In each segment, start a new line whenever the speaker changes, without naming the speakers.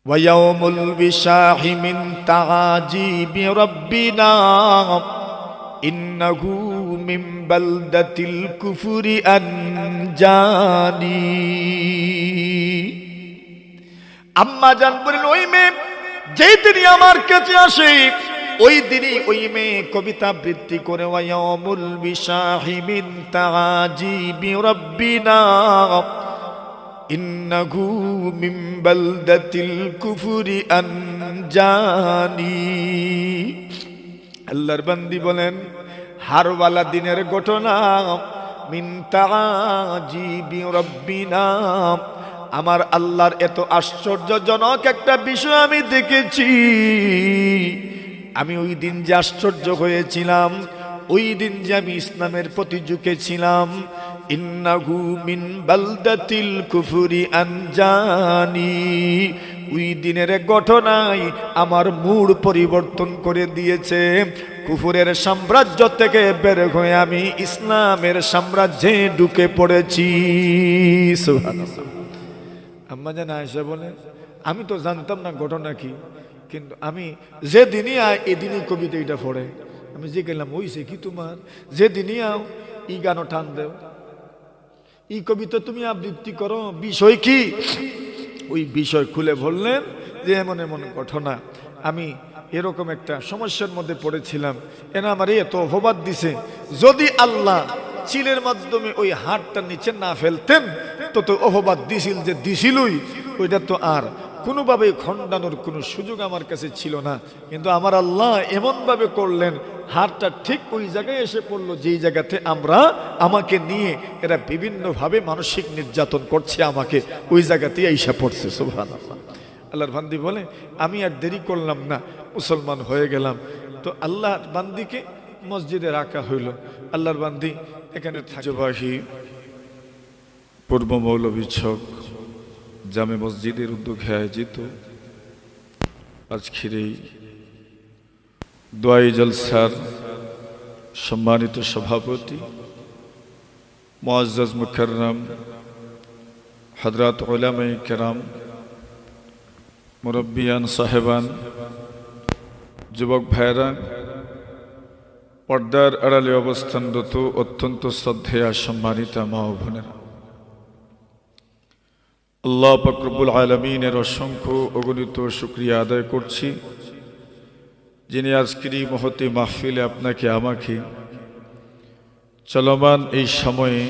ওয়ায়াউমুল বিশাহি মিন তাআজিবি রাব্বিনা ইন্নাহু মিন বালদাতিল কুফরি আনজানি। আম্মা জান বলেন, ওই মেয়ে যেই দিনই আমার কাছে আসে ওই দিনই ওই মেয়ে কবিতা বৃত্তি করে ওয়ায়াউমুল বিশাহি মিন তাআজিবি রাব্বিনা ইন্নাহু মিন বালদাতিল কুফরি আনজানি। আল্লাহর বান্দি বলেন, হারওয়ালা দিনের ঘটনা, মিন তাআজিবি রাব্বিনা, আমার আল্লাহর এত আশ্চর্যজনক একটা বিষয় আমি দেখেছি। আমি ওই দিন যে আশ্চর্য হয়েছিলাম, ওই দিন যে আমি ইসলামের প্রতি ঝুঁকেছিলাম, ইন্নাহু মিন বালদাতিল কুফরি আনজানি, ওই দিনের ঘটনায় আমার মুড পরিবর্তন করে দিয়েছে। কুফরের সাম্রাজ্য থেকে বের হয়ে আমি ইসলামের সাম্রাজ্যে ঢুকে পড়েছি। সুবহানাল্লাহ। আম্মা জান আয়েশা বলে, আমি তো জানতাম না ঘটনা কি, কিন্তু আমি যেদিনই এদিনই কবিতা এটা পড়ে আমি যে গেলাম, ওইছে কি তোমার, যেদিনই আও ই গানও টান দেও, ই কবিতা তুমি আবৃত্তি করো, বিষয় কি? ওই বিষয় খুলে বললেন যে এমন এমন ঘটনা, আমি এরকম একটা সমস্যার মধ্যে পড়েছিলাম, এরা আমার এত অপবাদ দিছে, যদি আল্লাহ চিলের মাধ্যমে ওই হাতটা নিচে না ফেলতেন তো অপবাদ দিছিল যে দিছিলই, ওইটা তো আর কোনোভাবে খণ্ডানোর কোনো সুযোগ আমার কাছে ছিল না। কিন্তু আমার আল্লাহ এমনভাবে করলেন, হাতটা ঠিক ওই জায়গায় এসে পড়লো যেই জায়গাতে আমাকে নিয়ে এরা বিভিন্নভাবে মানসিক নির্যাতন করছে, আমাকে ওই জায়গাতেই আইসা পড়ছে। সুবহানাল্লাহ। আল্লাহর বান্দি বলে, আমি আর দেরি করলাম না, মুসলমান হয়ে গেলাম। তো আল্লাহর বান্দিকে মসজিদে রাখা হইল। আল্লাহর বান্দি এখানে থাকবাহী পূর্ব মৌলভী ছক জামে মসজিদের উদ্যোগে আয়োজিত আজকের এই দোয়াই জলসার সম্মানিত সভাপতি মুআজ্জাজ মুকাররম হযরত উলামায়ে কেরাম, মুরব্বিয়ান সাহেবান, যুবক ভাইরা, পর্দার আড়ালে অবস্থানরত অত্যন্ত শ্রদ্ধেয়া সম্মানিতা মা ও বোনেরা, আল্লাহ পাক রব্বুল আলামিনের অসংখ্য অগণিত শুকরিয়া আদায় করছি, যিনি আজকের এই মহতি মাহফিলে আপনাকে আমাকে চলমান এই সময়ে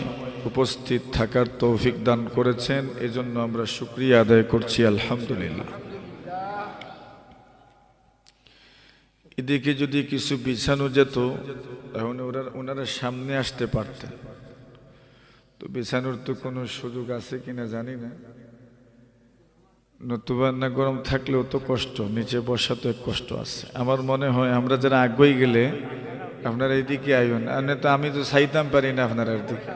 উপস্থিত থাকার তৌফিক দান করেছেন। এজন্য আমরা শুকরিয়া আদায় করছি, আলহামদুলিল্লাহ। এদিকে যদি কিছু বিছানো যেত তাহলে ওনারা সামনে আসতে পারতেন, তো বিছানোর তো কোনো সুযোগ আছে কিনা জানি না, নতুবা না গরম থাকলেও তো কষ্ট, নিচে বসা তো এক কষ্ট আছে। আমার মনে হয় আমরা যারা আগুই গেলে আপনারা এইদিকে আইবেন, আর তো আমি তো চাইতাম পারি না আপনারা দিকে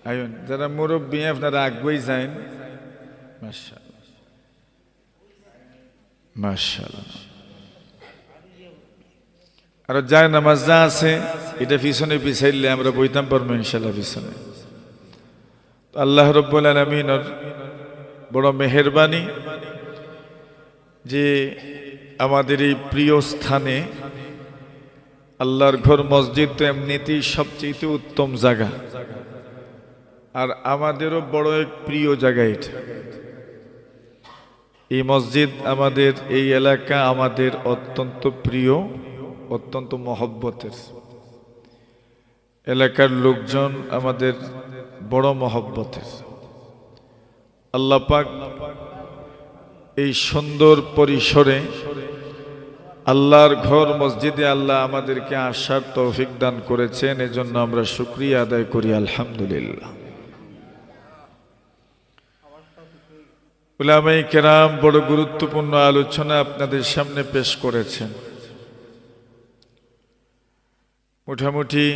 আইবেন, যারা মুরব্বী আপনারা আগুই যান। মাশাআল্লাহ মাশাআল্লাহ। আর যায় নামাজ যা আছে এটা পিছনে পিছাইলে আমরা বইতাম পারবো ইনশাল্লাহ পিছনে। আল্লাহ রাব্বুল আলামিনের বড় মেহেরবানি যে আমাদের এই প্রিয় স্থানে, আল্লাহর ঘর মসজিদ তো এমনিতেই সবচেয়ে উত্তম জায়গা, আর আমাদেরও বড় এক প্রিয় জায়গা এটা। এই মসজিদ আমাদের, এই এলাকা আমাদের অত্যন্ত প্রিয়, অত্যন্ত মহব্বতের এলাকার লোকজন আমাদের বড় মহব্বতের। আল্লাহ পাক এই সুন্দর পরিসরে আল্লাহর ঘর মসজিদে আল্লাহ আমাদেরকে আসার তৌফিক দান করেছেন, এজন্য আমরা শুকরিয়া আদায় করি, আলহামদুলিল্লাহ। উলামায়ে কেরাম বড় গুরুত্বপূর্ণ আলোচনা আপনাদের সামনে পেশ করেছেন। মোটামুটি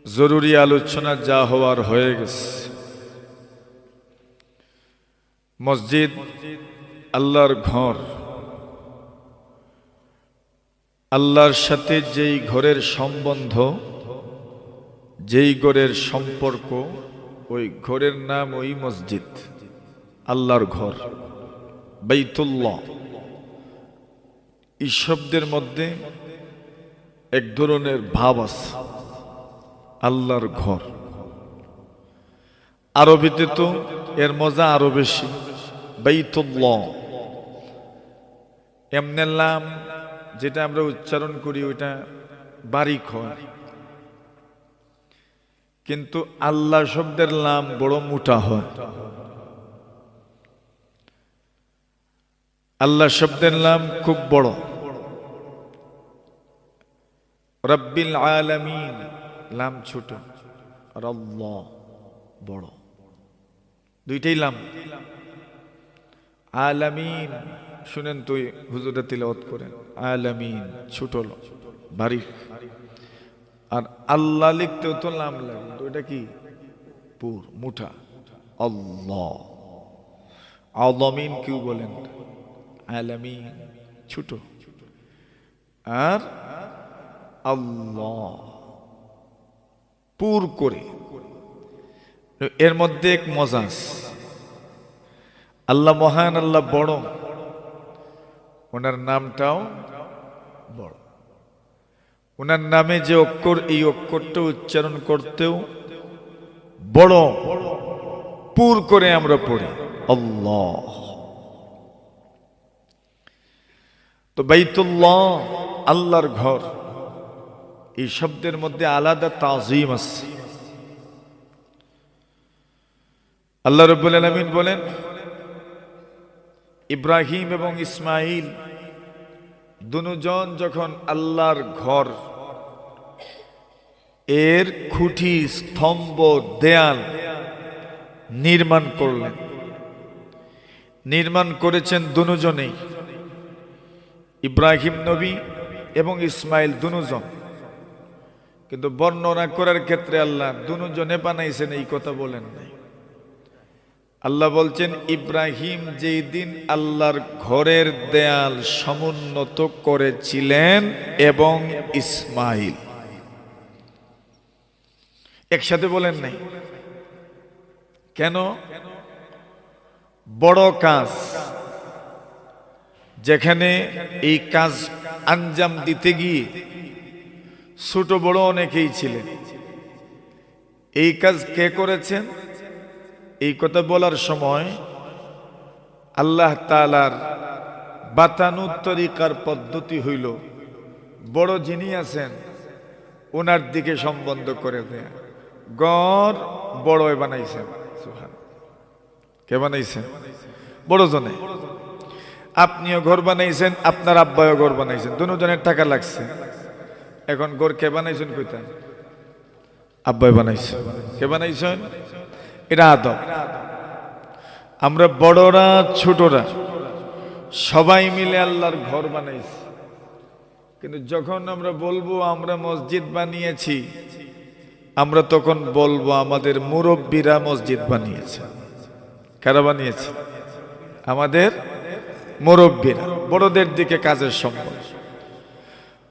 জরুরি আলোচনা যা হওয়ার হয়ে গেছে। মসজিদ আল্লাহর ঘর, আল্লাহর সাথে যেই ঘরের সম্বন্ধ, যেই ঘরের সম্পর্ক, ওই ঘরের নাম ওই মসজিদ, আল্লাহর ঘর, বাইতুল্লাহ। এই শব্দের মধ্যে এক ধরনের ভাব আছে, আল্লাহর ঘর। আরবিতে তো এর মজা আরো বেশি, বাইতুল্লাহ। এমনি নাম যেটা আমরা উচ্চারণ করি ওইটা বারিক হয়, কিন্তু আল্লাহ শব্দের নাম বড় মোটা হয়। আল্লাহ শব্দের নাম খুব বড়। রব্বিল আলামিন নাম ছোট, আর আল্লাহ বড়, দুইটাই নাম। আলামিন শুনেন তুই হুজুরে তিলাওয়াত করেন, আলামিন ছোট বারিক, আর আল্লাহ লিখতেও তো নাম লাগে, ওইটা কি পুর মুঠা, আল্লাহ। আলামিন কেউ বলেন, আলামিন ছোট, আর আল্লাহ পুর করে। এর মধ্যে এক মজা আছে। আল্লাহ মহান, আল্লাহ বড়, ওনার নামটাও বড়। ওনার নামে যে অক্ষর, এই অক্ষরটা উচ্চারণ করতেও বড়, পুর করে আমরা পড়ি আল্লাহ। তো বাইতুল্লাহ আল্লাহর ঘর, এই শব্দের মধ্যে আলাদা তাজিম আছে। আল্লাহ রাব্বুল আলামিন বলেন, ইব্রাহিম এবং ইসমাইল দুজন যখন আল্লাহর ঘর এর খুঁটি, স্তম্ভ, দেয়াল নির্মাণ করলেন, নির্মাণ করেছেন দুজনেই, ইব্রাহিম নবী এবং ইসমাইল দুজন। কিন্তু বর্ণনা করার ক্ষেত্রে আল্লাহ দুজনে বানাইছেন এই কথা বলেন নাই। আল্লাহ বলছেন, ইব্রাহিম যেই দিন আল্লাহর ঘরের দেয়াল সমুন্নত করেছিলেন এবং ইসমাইল, একসাথে বলেন নাই। কেন? বড় কাজ, যেখানে এই কাজ আঞ্জাম দিতে গিয়ে ছোট বড় অনেকেই ছিলেন। এই কাজ কে করেছেন? এই কথা বলার সময় আল্লাহ তাআলার বাতানু তরিকার পদ্ধতি হইল, বড় যিনি আছেন ওনার দিকে সম্বন্ধ করে দেয়া। গড় বড় বানাইছেন, কে বানাইছেন? বড় জনে। আপনিও ঘর বানাইছেন, আপনার আব্বাও ঘর বানাইছেন, দুজনের টাকা লাগছে। এখন ঘর কে বানাইছেন? কইতেন আব্বাই বানাইছেন। কে বানাইছেন? এটা আদব। আমরা বড়রা ছোটরা সবাই মিলে আল্লাহর ঘর বানাইছি, কিন্তু যখন আমরা বলবো আমরা মসজিদ বানিয়েছি, আমরা তখন বলবো আমাদের মুরব্বীরা মসজিদ বানিয়েছে। কারা বানিয়েছে? আমাদের মুরব্বীরা। বড়দের দিকে কাজের সম্পদ।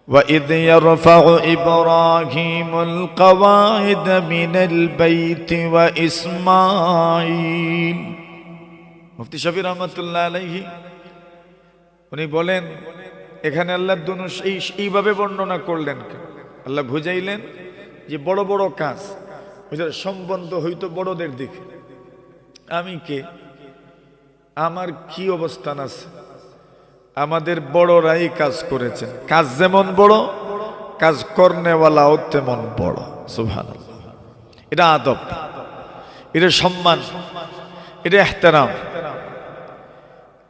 وَإِذْ يَرْفَعُ إِبْرَاهِيمُ الْقَوَاعِدَ مِنَ الْبَيْتِ وَإِسْمَاعِيلُ। মুফতি শফি রহমাতুল্লাহ আলাইহি উনি বলেন, এখানে আল্লাহ এইভাবে বর্ণনা করলেন। আল্লাহ বুঝাইলেন যে বড় বড় কাজ ওইটার সম্বন্ধ হইতো বড়দের দিকে। আমি কে? আমার কি অবস্থান আছে? আমাদের বড়রাই কাজ করেছেন। কাজ যেমন বড়, কাজ করনেওয়ালাও তেমন বড়। সুবহানাল্লাহ। এটা আদব, এটা সম্মান, এটা ইহতিরাম।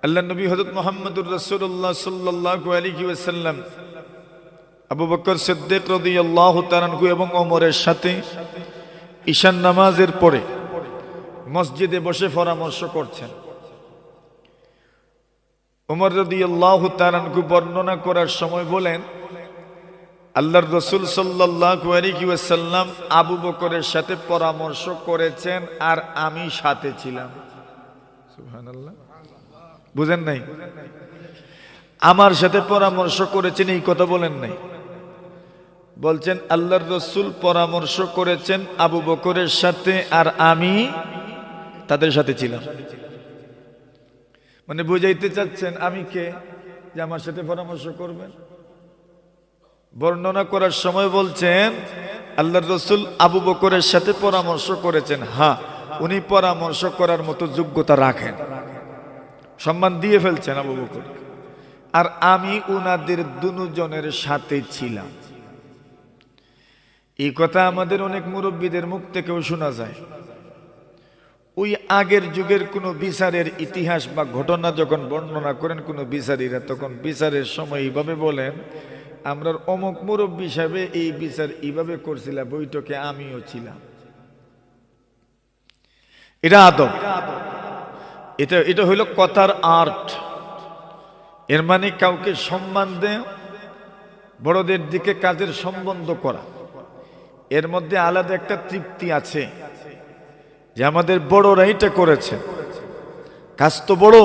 আল্লাহ নবী হযরত মুহাম্মদুর রাসূলুল্লাহ সাল্লাল্লাহু আলাইহি ওয়াসাল্লাম আবু বকর সিদ্দিক রাদিয়াল্লাহু তাআলা আনহু এবং ওমরের সাথে ঈশান নামাজের পরে মসজিদে বসে পরামর্শ করছেন। ওমর রাদিয়াল্লাহু তাআলা আনহু বর্ণনা করার সময় বলেন, আল্লাহর রাসূল সাল্লাল্লাহু আলাইহি ওয়াসাল্লাম আবু বকরের সাথে পরামর্শ করেছেন আর আমি সাথে ছিলাম। সুবহানাল্লাহ। বুঝেন নাই? আমার সাথে পরামর্শ করেছেন এই কথা বলেন নাই। বলছেন আল্লাহর রাসূল পরামর্শ করেছেন আবু বকরের সাথে, আর আমি তাদের সাথে ছিলাম। মানে বুঝাইতে চাচ্ছেন আমি কে যে আমার সাথে পরামর্শ করবেন? বর্ণনা করার সময় বলছেন আল্লাহর রাসূল আবু বকরের সাথে পরামর্শ করেছেন। হ্যাঁ, উনি পরামর্শ করার মতো যোগ্যতা রাখেন, সম্মান দিয়ে ফেলছেন আবু বকর। আর আমি উনাদের দুজনের সাথে ছিলাম। এই কথা আমাদের অনেক মুরব্বীদের মুখ থেকেও শোনা যায়। ওই আগের যুগের কোনো বিচারের ইতিহাস বা ঘটনা যখন বর্ণনা করেন কোনো বিচারীরা, তখন বিচারের সময় এইভাবে বলেন, আমরা অমুক মুরব্বী হিসাবে এই বিচার এইভাবে করছিলাম, বৈঠকে আমিও ছিলাম। এটা আদব, এটা হইল কথার আর্ট। এর মানে কাউকে সম্মান দেয়, বড়দের দিকে কাজের সম্বন্ধ করা, এর মধ্যে আলাদা একটা তৃপ্তি আছে যে আমাদের বড়রা এটা করেছে, কাজ তো বড়,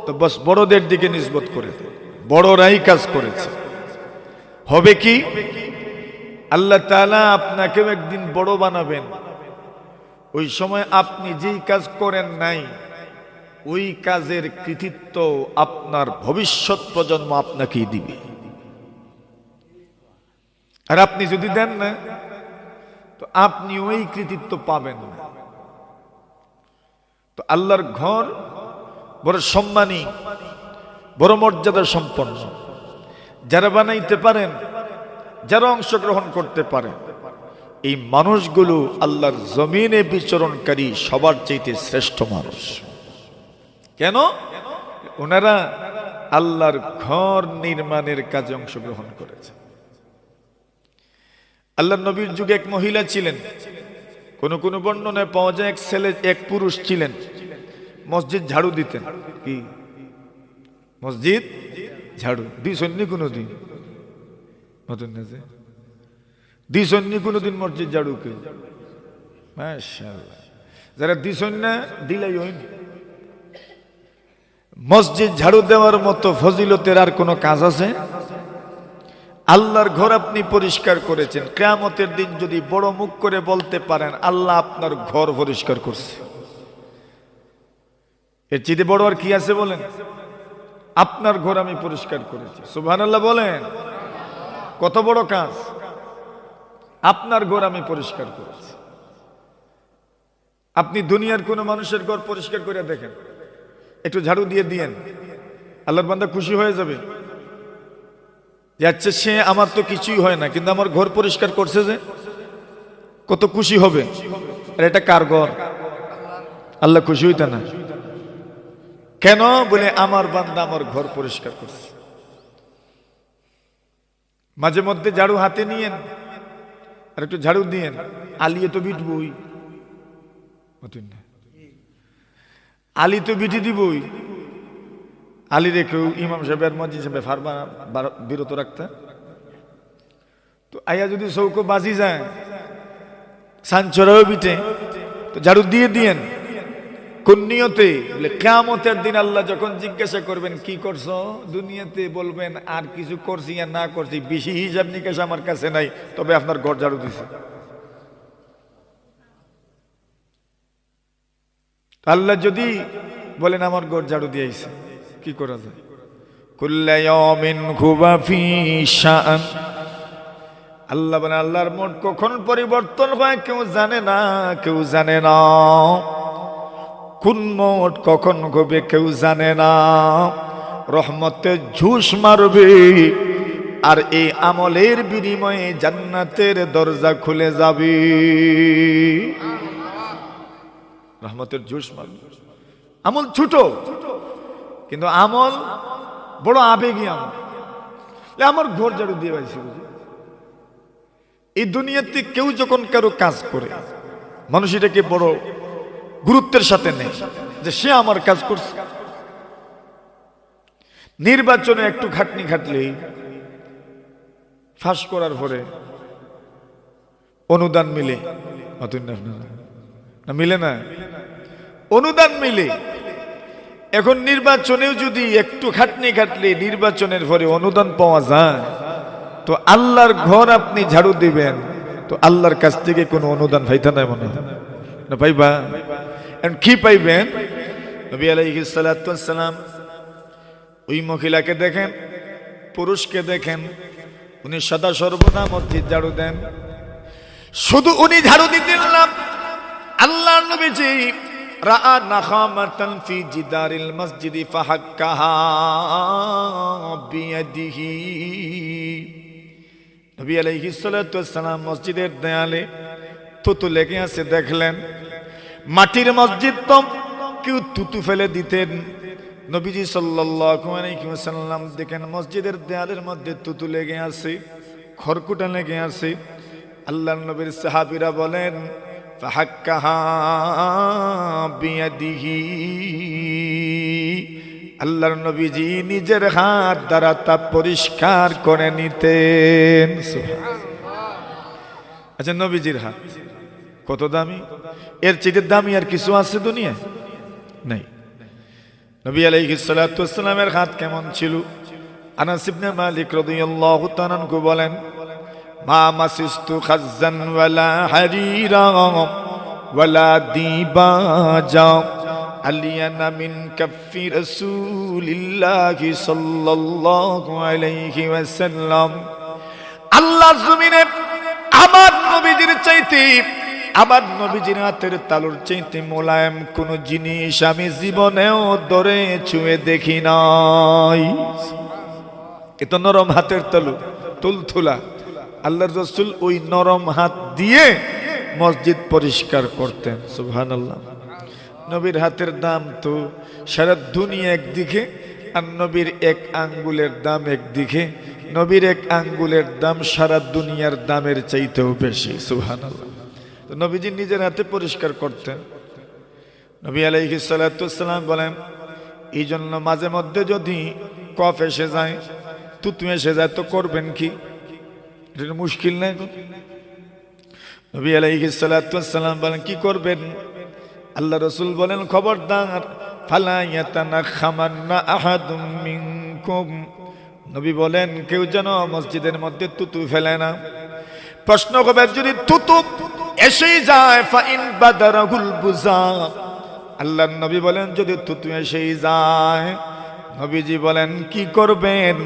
তো বস বড়দের দিকে নিসবত করে দেয়, বড়রাই কাজ করেছে। হবে কি, আল্লাহ তাআলা আপনাকেও একদিন বড় বানাবেন। ওই সময় আপনি যেই কাজ করেন নাই, ওই কাজের কৃতিত্ব আপনার ভবিষ্যৎ প্রজন্ম আপনাকেই দিবে। আর আপনি যদি দেন না, তো আপনি ওই কৃতিত্ব পাবেন না। তো আল্লাহর ঘর বড় সম্মানী, বড় মর্যাদা সম্পন্ন। যারা বানাইতে পারেন, যারা অংশগ্রহণ করতে পারেন, এই মানুষগুলো আল্লাহর জমিনে বিচরণকারী সবার চাইতে শ্রেষ্ঠ মানুষ। কেন? ওনারা আল্লাহর ঘর নির্মাণের কাজে অংশগ্রহণ করেছে। আল্লাহর নবীর যুগে এক মহিলা ছিলেন, কোন কোন বর্ণনায় পাওয়া যায় এক পুরুষ ছিলেন, মসজিদ ঝাড়ু দিতেন। কি মসজিদ ঝাড়ু দিছন্নি কোনদিন? নতুন না যে দিছন্নি কোনদিন মসজিদ ঝাড়ু কেউ? মাশাআল্লাহ, যারা দিছন না দিলাই হইনি। মসজিদ ঝাড়ু দেওয়ার মতো ফজিলতের আর কোন কাজ আছে? আল্লাহর ঘর আপনি পরিষ্কার করেছেন, কিয়ামতের দিন যদি বড় মুখ করে বলতে পারেন আল্লাহ আপনার ঘর পরিষ্কার করছে, এর চেয়ে বড় আর কি আছে বলেন? আপনার ঘর আমি পরিষ্কার করেছি, সুবহানাল্লাহ বলেন। কত বড় কাজ, আপনার ঘর আমি পরিষ্কার করেছি। আপনি দুনিয়ার কোন মানুষের ঘর পরিষ্কার করে দেখেন, একটু ঝাড়ু দিয়ে দিয়েন, আল্লাহর বান্দা খুশি হয়ে যাবে। যাচ্ছে সে আমার তো কিছুই হয় না, কিন্তু আমার ঘর পরিষ্কার করছে যে, কত খুশি হবে। আর এটা কার ঘর? আল্লাহ খুশি হইতে না কেন? বলে আমার বান্দা আমার ঘর পরিষ্কার করছে। মাঝে মধ্যে ঝাড়ু হাতে নিয়েন আর একটু ঝাড়ু দিয়েন, আলিয়ে তো বিটবই, আলি তো বিটি দিবই। আলী রেখেও ইমাম সাহেব আর মসজিদ সাহেব ফারবা বিরত রাখতে। তো আয়া যদি চৌকো বাজি যায়, সানচরাও বিটে, তো ঝাড়ু দিয়ে দিয়েন। কোন নিয়তে? বলে কিয়ামতের দিন আল্লাহ যখন জিজ্ঞাসা করবেন কি করছো দুনিয়াতে, বলবেন আর কিছু করছি আর না করছি, বেশি হিসাব নিকাশ আমার কাছে নাই, তবে আপনার ঘর ঝাড়ু দিছে। আল্লাহ যদি বলেন আমার ঘর ঝাড়ু দিয়েছে, কি করা যায়? কুল্লা ইয়াউমিন হুয়া ফি শাআন। আল্লাহ বলেন আল্লাহর মোট কখন পরিবর্তন হয় কেউ জানে না, কেউ জানে না। কোন মোট কখন হবে কেউ জানে না। রহমতে ঝুস মারবে, আর এই আমলের বিনিময়ে জান্নাতের দরজা খুলে যাবে। রহমতের ঝুস মারবে। আমল ছোট, কিন্তু আমল বড় আবেগী আমল। আমার ঘর ঝাড়ু দিয়ে পাইছি। এই দুনিয়াতে কেউ যখন কারো কাজ করে, মানুষ এটাকে বড় গুরুত্বের সাথে নেয় যে সে আমার কাজ করছে। নির্বাচনে একটু খাটনি খাটলেই ফাঁস করার পরে অনুদান মিলে, না মিলে না, অনুদান মিলে। এখন নির্বাচনেও যদি একটু খাটনি খাটলে নির্বাচনের পরে অনুদান পাওয়া যায়, তো আল্লাহর ঘর আপনি ঝাড়ু দিবেন, তো আল্লাহর কাছ থেকে কোনো অনুদান পাইতে নাই মনে হয় না, পাইবা? কি পাইবেন? নবী আলাইহিস সালাতু ওয়াস সালাম ওই মহিলাকে দেখেন, পুরুষকে দেখেন, উনি সদা সর্বদা মসজিদ ঝাড়ু দেন। শুধু উনি ঝাড়ু দিতেন না, আল্লাহর নবীজি রাআ নাখামাতান ফি জিদারিল মসজিদি ফাহাক্কাহা বিয়াদিহি। নবী আলাইহিস সালাতু ওয়াস সালাম মসজিদের দেয়ালে থুতু লেগে আছে দেখলেন। মাটির মসজিদ তো কেউ থুতু ফেলে দিতেন, নবীজি সাল্লাল্লাহু আলাইহি ওয়াসাল্লাম দেখেন মসজিদের দেয়ালের মধ্যে থুতু লেগে আছে, খড়কুটা লেগে আছে। আল্লাহর নবীর সাহাবীরা বলেন ফাহাক্কাহা বিয়াদিহি, আল্লাহর নবীজি নিজের হাত দ্বারা তা পরিষ্কার করে নিতেন। আচ্ছা, নবীজির হাত কত দামি, এর চেয়ে দামি আর কিছু আছে দুনিয়ায়? নাই। নবী আলাইহিস সালাতু ওয়াস সালামের হাত কেমন ছিল? আনাস ইবনে মালিক রাদিয়াল্লাহু তাআলা আনহু বলেন, মা মাসিস্তু খাজ্জান ওয়ালা হারিরা ওয়ালা দিবাজা আলিয়ানা মিন কাফি রাসূলিল্লাহি সাল্লাল্লাহু আলাইহি ওয়াসাল্লাম। আল্লাহর জমিনে আমার নবীজির চাইতে, আমার নবীজির হাতের তালুর চাইতে মোলায়েম কোন জিনিস আমি জীবনেও ধরে ছুঁয়ে দেখি নাই। এত নরম হাতের তালু, তুলতুলা। আল্লাহর রাসূল ওই নরম হাত দিয়ে মসজিদ পরিষ্কার করতেন। সুবহানাল্লাহ। নবীর হাতের দাম তো সারা দুনিয়া একদিকে, আর নবীর এক আঙ্গুলের দাম একদিকে। নবীর এক আঙ্গুলের দাম সারা দুনিয়ার দামের চাইতেও বেশি। সুবহানাল্লাহ। তো নবীজি নিজের হাতে পরিষ্কার করতেন। নবী আলাইহিস সালাতু ওয়াস সালাম বলেন, এই জন্য মাঝে মধ্যে যদি কফ এসে যায়, তুতু এসে যায়, তো করবেন কি? এটা মুশকিল নাই। নবী আলাইহিস সালাতু ওয়াস সালাম বলেন, কি করবেন? আল্লাহ রাসূল বলেন, খবরদার ফালা ইয়াতানাখামান্না আহাদুম মিনকুম। নবী বলেন, কেউ যেন মসজিদের মধ্যে তুতু ফেলে না। প্রশ্ন করবে, যদি তুতু এসেই যায়, ফাইন বাদারাহুল বুজা। আল্লাহর নবী বলেন, যদি তুতু এসেই যায়, নবীজি বলেন কি করবেন?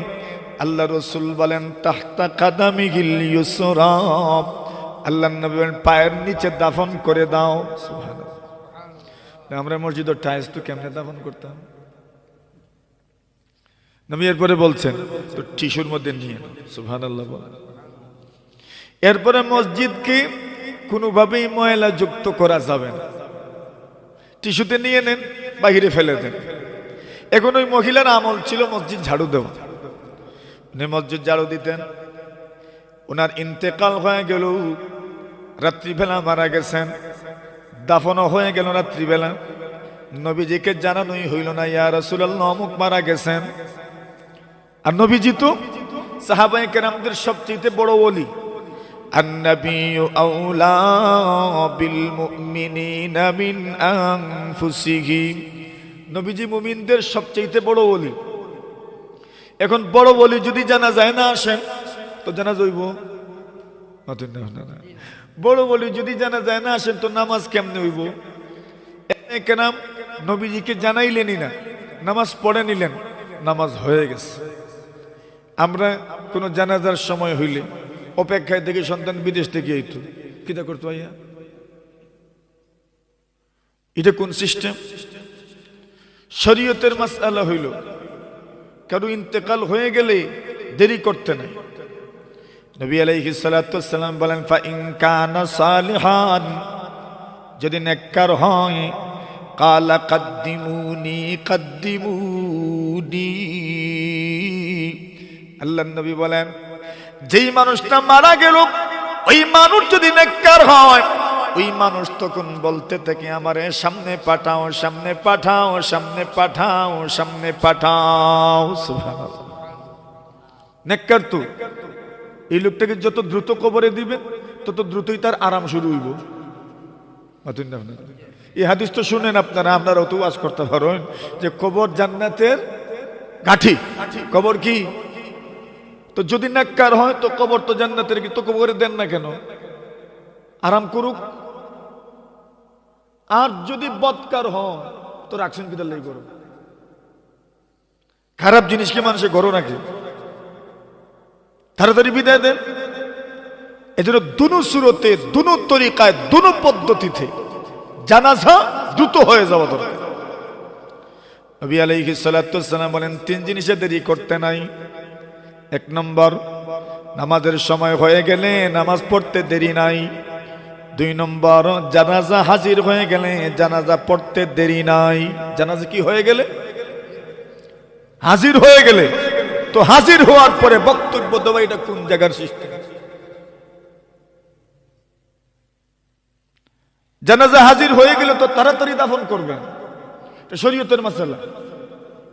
আল্লাহ রাসূল বলেন, তাহতা কাদামিহিল ইউসরা। আল্লাহর নবী বলেন, পায়ের নিচে দাফন করে দাও। সুবহানাল্লাহ। আমরা মসজিদের টাইলস তো কেমনে দাফন করতাম? নবী এরপরে বলছেন, তো টিস্যুর মধ্যে নিয়ে নাও। সুবহানাল্লাহ। এরপরে মসজিদকে কোনোভাবেই ময়লা যুক্ত করা যাবে না, টিস্যুতে নিয়ে নেন, বাহিরে ফেলে দেন। এখন ওই মহিলার আমল ছিল মসজিদ ঝাড়ু দেওয়া। উনি মসজিদ ঝাড়ু দিতেন। ওনার ইন্তেকাল হয়ে গেল, রাত্রিবেলা মারা গেছেন, দাফনও হয়ে গেল রাত্রিবেলা। নবীজিকে জানানোই হইল না, ইয়া রাসূলুল্লাহ অমুক মারা গেছেন। আর নবীজি তো সাহাবায়ে কেরামদের সবচেয়ে বড় ওলি। আন-নাবিয়্যু আওলা বিল মুমিনিনা মিন আনফুসিহিম। নবীজি মুমিনদের সবচেয়ে বড় ওলি। এখন বড় ওলি যদি জানাজায় না আসেন, তো জানাজা হইব না। বড় ওলি যদি জানাজায় না আসেন, তো নামাজ কেমনে হইব? কেরাম নবীজিকে জানাইলেনই না, নামাজ পড়ে নিলেন, নামাজ হয়ে গেছে। আমরা কোনো জানাজার সময় হইলে অপেক্ষায় দেখি সন্তান বিদেশ থেকে আইতো, কিটা করতো ভাইয়া? এটা কোন সিস্টেম? শরীয়তের মাসআলা হইল, কারো ইন্তেকাল হয়ে গেলে দেরি করতে নাই। নবী আলাইহিস সালাতু ওয়াস সালাম বলেন, ফা ইন কানা সালিহান, যদি নেককার হয়, কালা কদ্দিমুনি কদ্দিমুনি। আল্লাহর নবী বলেন, যেই মানুষটা মারা গেল, ওই মানুষ যদি নেককার হয়, ওই মানুষ তখন বলতে থাকে, আমারে সামনে পাঠাও, সামনে পাঠাও, সামনে পাঠাও, সামনে পাঠাও। সুবহানাল্লাহ। নেককার তো এই লোকটাকে যত দ্রুত কবরে দিবেন, তত দ্রুতই তার আরাম শুরু হইব। এই হাদিস তো শুনেন আপনারা, আপনারাও তো ওয়াজ করতে পারেন যে কবর জান্নাতের গাঠি। কবর কি? তো যদি নেককার হয় তো কবর তো জান্নাতের, কি তো কবরে দেন না কেন? আরাম করুক। আর যদি বদকার হয় তো রাখছেন কি তাহলে করো? খারাপ জিনিসকে মানুষে গড়ো নাকি? তাড়াতাড়ি বিদায় দেন। এজন্য দুনো সুরতে, দুনো তরিকায়, দুনো পদ্ধতিতে জানাজা দ্রুত হয়ে যাওয়া দরকার। নবী আলাইহিস সালাতু ওয়াস সালাম বলেন, তিন জিনিসে দেরি করতে নাই। এক নম্বর, নামাজের সময় হয়ে গেলে নামাজ পড়তে দেরি নাই। দুই নম্বর, জানাজা হাজির হয়ে গেলে জানাজা পড়তে দেরি নাই। জানাজা কি হয়ে গেলে? হাজির হয়ে গেলে। তো হাজির হওয়ার পরে বক্তব্য দেওয়া, এটা কোন জায়গার সিস্টেম? জানাজা হাজির হয়ে গেলে তো তাড়াতাড়ি দাফন করবেন, এটা শরীয়তের মাসালা।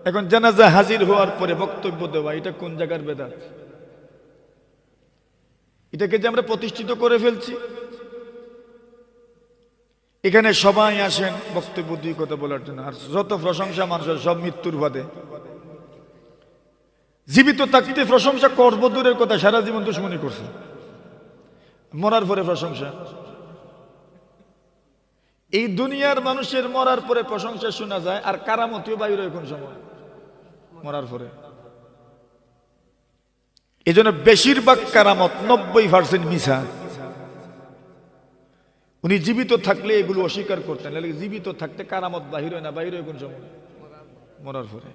এখন জানাজা হাজির হওয়ার পরে বক্তব্য দেওয়া, এটা কোন জায়গার বেদাত? এটাকে যে আমরা প্রতিষ্ঠিত করে ফেলছি। এখানে সবাই আসেন বক্তব্য দুই কথা বলার জন্য, আর যত প্রশংসা মানুষের সব মৃত্যুর বাদে। জীবিত থাকতে প্রশংসা করব দূরের কথা, সারা জীবন দুশ্মনী করছে, মরার পরে প্রশংসা। এই দুনিয়ার মানুষের মরার পরে প্রশংসা শোনা যায়, আর কারামতিও বাইরে কোন সময়? মরার পরে। এই জন্য বেশিরভাগ কারামত 90% মিছা। উনি জীবিত থাকলে এগুলো অস্বীকার করতেন, জীবিত থাকতে কারামত বাহির হয় না, বাহির হয় কোন সময়? মরার পরে।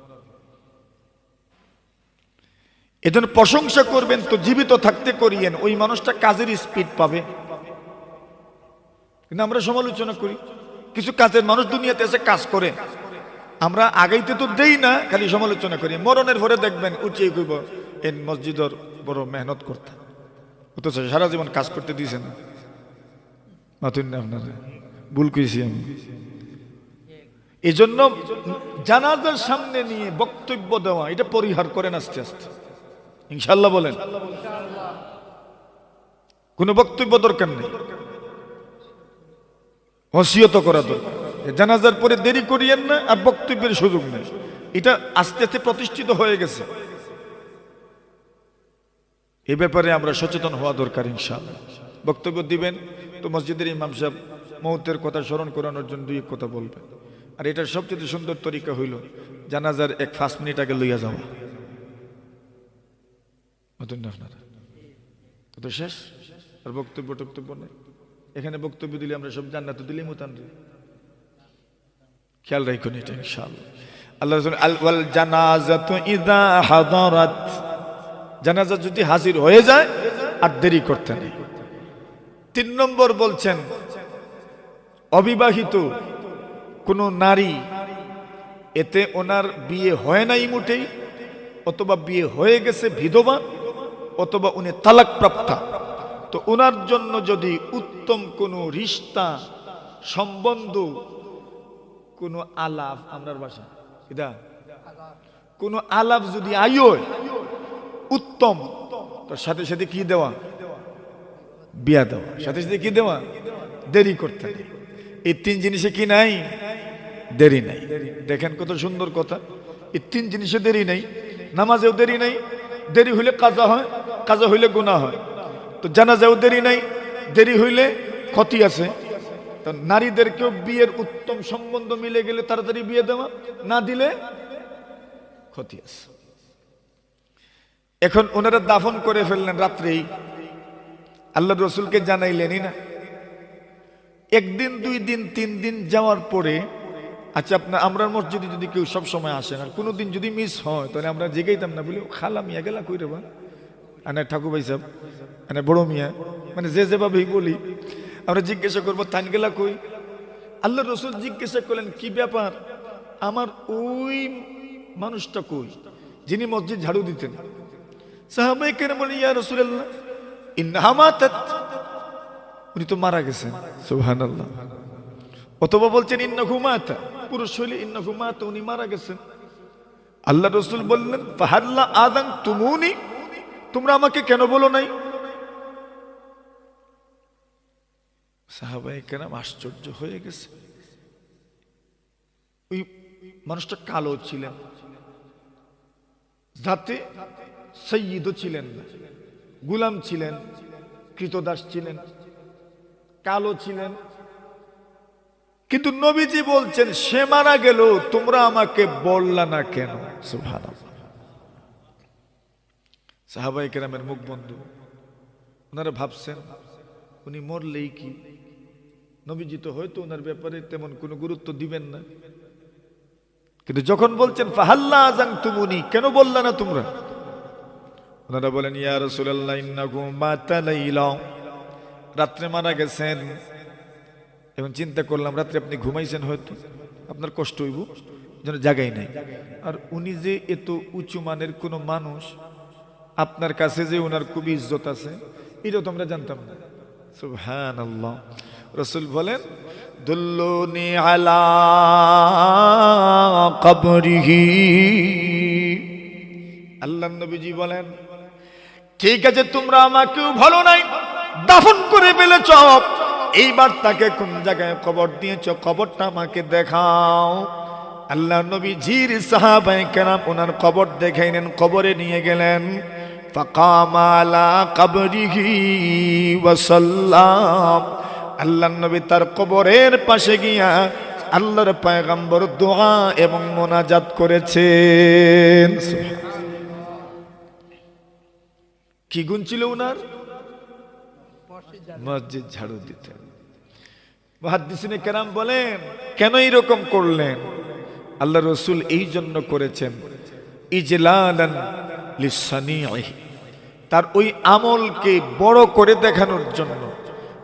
এজন্য প্রশংসা করবেন তো জীবিত থাকতে করিয়েন, ওই মানুষটা কাজের স্পিড পাবে। কিন্তু আমরা সমালোচনা করি, কিছু কাজের মানুষ দুনিয়াতে এসে কাজ করে, আমরা আগাইতে তো দেই না, খালি সমালোচনা করি। মরণের পরে দেখবেন উঠিয়ে কইব এই মসজিদের বড় মেহনত করতে, অথচ সারা জীবন কাজ করতে দিয়েছে না। মাতুন না আপনারা, ভুল কইছি আমি। এই জন্য জানাজার সামনে নিয়ে বক্তব্য দেওয়া, এটা পরিহার করেন আস্তে আস্তে, ইনশাআল্লাহ বলেন। কোনো বক্তব্য দরকার নেই, ওসিয়ত করা দরকার। জানাজার পরে দেরি করিয়েন না, আর বক্তব্যের সুযোগ নেই। এটা আস্তে আস্তে প্রতিষ্ঠিত হয়ে গেছে। এই ব্যাপারে আমরা সচেতন হওয়া দরকার ইনশাআল্লাহ। বক্তব্য দিবেন তো মসজিদের ইমাম সাহেব মৌতের কথা স্মরণ করানোর জন্য দুই কথা বলবেন। আর এটার সবচেয়ে সুন্দর তরিকা হইল জানাজার 1-5 মিনিট আগে লইয়া যাওয়া। আপনারা তো শেষ, আর বক্তব্য নেই। এখানে বক্তব্য দিলে আমরা সব জান্নাতে দিলেই মুতান। খেয়াল রাখুন এটা ইনশাআল্লাহ। আল্লাহ আল জানাজাতু ইযা হাদারাত, জানাজা যদি হাজির হয়ে যায় আর দেরি করতে নেই। 3 নম্বর বলছেন, অবিবাহিত কোন নারী, এতে ওনার বিয়ে হয় নাই মোটেই, অথবা বিয়ে হয়ে গেছে বিধবা, অথবা উনি তালাক প্রাপ্তা, তো ওনার জন্য যদি উত্তম কোনো রিশতা, সম্বন্ধ, কোনো আলাপ, আমরার ভাষা এটা কোনো আলাপ যদি আইয় উত্তম, তো সাথে সাথে কি দেওয়া? বিয়া দেওয়া। সাথে সাথে কি দেওয়া? দেরি করতে নেই। এই 3 জিনিসে কি নাই? দেরি নাই। দেখেন কত সুন্দর কথা। এই 3 জিনিসে দেরি নাই। নামাজেও দেরি নাই, দেরি হইলে কাজা হয়, কাজা হইলে গুনাহ হয়। তো জানাজাও দেরি নাই, দেরি হইলে ক্ষতি আছে। তো নারীদেরকেও বিয়ের উত্তম সম্বন্ধ মিলে গেলে তাড়াতাড়ি বিয়ে দেওয়া, না দিলে ক্ষতি আছে। এখন ওনারা দাফন করে ফেললেন রাত্রেই, আল্লাহ রসুলকে জানাইলেনই না। 1 দিন 2 দিন 3 দিন যাওয়ার পরে, আচ্ছা আপনার আমরা মসজিদে যদি কেউ সব সময় আসে না, কোনোদিন যদি মিস হয় তাহলে আমরা জিগাইতাম না, বলি খালা মিয়া গেলা কই রে বা, আনে ঠাকুর ভাই সাহেব, আনে বড় মিয়া, মানে যেভাবেই বলি আমরা জিজ্ঞাসা করবো তান গেলা কই। আল্লাহ রসুল জিজ্ঞাসা করলেন কি ব্যাপার, আমার ওই মানুষটা কই যিনি মসজিদ ঝাড়ু দিতেন? সাহাবায়ে কেরাম বলেন ইয়া রাসূলুল্লাহ ইন্নাহা মাতাত, উনি তো মারা গেছেন। সুবহানাল্লাহ। অথবা বলছেন ইন্নাহু মাতা, পুরুষ হইলে ইন্নাহু মাতা, উনি মারা গেছেন। আল্লাহ রসুল বললেন ফাহাল্লা আযান তুমুনি, তোমরা আমাকে কেন বলো নাই? সাহাবায়ে কেরাম আশ্চর্য হয়ে গেছে। ওই মানুষটা কালো ছিলেন, যাতে সৈয়দও ছিলেন না, গুলাম ছিলেন, কৃতদাস ছিলেন, কালো ছিলেন। কিন্তু নবীজি বলছেন সে মারা গেল, তোমরা আমাকে বললা না কেন? সুবহানাল্লাহ। সাহাবায়ে কেরামের মুখ বন্ধ, ওনারা ভাবছেন উনি মরলেই কি, নবীজি তো হয়তো ওনার ব্যাপারে তেমন কোনো গুরুত্ব দিবেন না। কিন্তু যখন বলছেন ফাহাল্লা আযানতুমুনি, কেন বললা না তোমরা? ওনারা বলেন ইয়া রাসূলুল্লাহ ইন্নাহু মাতা লাইলা, রাত্রে মারা গেছেন। এখন চিন্তা করলাম রাত্রে আপনি ঘুমাইছেন, হয়তো আপনার কষ্ট হইব, যেন জায়গাই নাই। আর উনি যে এত উঁচু মানের কোনো মানুষ, আপনার কাছে যে ওনার খুবই ইজ্জত আছে, এটা তো আমরা জানতাম না। সুবহানাল্লাহ। রাসূল বলেন দুল্লুনি আলা কবরিহি, আল্লাহর নবীজি বলেন ঠিক আছে তোমরা আমাকেও ভালো নাই দাফন করে ফেলেছ, এইবার তাকে কোন জায়গায় কবর দিয়েছ, কবরটা আমাকে দেখাও। আল্লাহ নবী জির সাহাবায়ে কেরাম ওনার কবর দেখাইলেন, কবরে নিয়ে গেলেন। ফাকামা আলা কবরিহি ওয়া সাল্লাম, আল্লাহ নবী তার কবরের পাশে গিয়া আল্লাহর পয়গম্বর দোয়া এবং মোনাজাত করেছেন। কি গুণ ছিল উনার? মসজিদ ঝাড়ু দিতেন। মুহাদ্দিসিনে কেরাম বলেন কেন এরকম করলেন? আল্লাহ রসুল এই জন্য করেছেন ইজলালান লিসানিহি, তার ওই আমলকে বড় করে দেখানোর জন্য।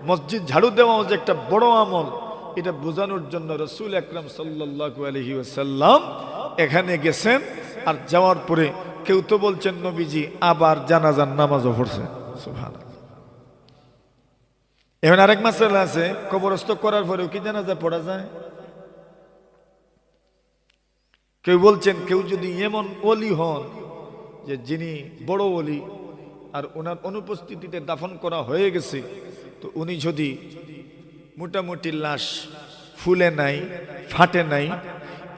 মসজিদ ঝাড়ু দেওয়াও যে একটা বড় আমল, এটা বোঝানোর জন্য রাসূল আকরাম সাল্লাল্লাহু আলাইহি ওয়াসাল্লাম এখানে গেছেন। আর যাওয়ার পরে কেউ তো বলছেন নবীজি আবার জানাজার নামাজও পড়ছেন। সুবহানাল্লাহ। এখন আরেক মাসালা আছে, কবরস্থ করার পরেও কি জানাজা পড়া যায়? কেউ বলছেন কেউ যদি এমন ওলি হন যে যিনি বড় ওলি আর ওনার অনুপস্থিতিতে দাফন করা হয়ে গেছে, তো উনি যদি মোটামুটি লাশ ফুলে নাই, ফাটে নাই,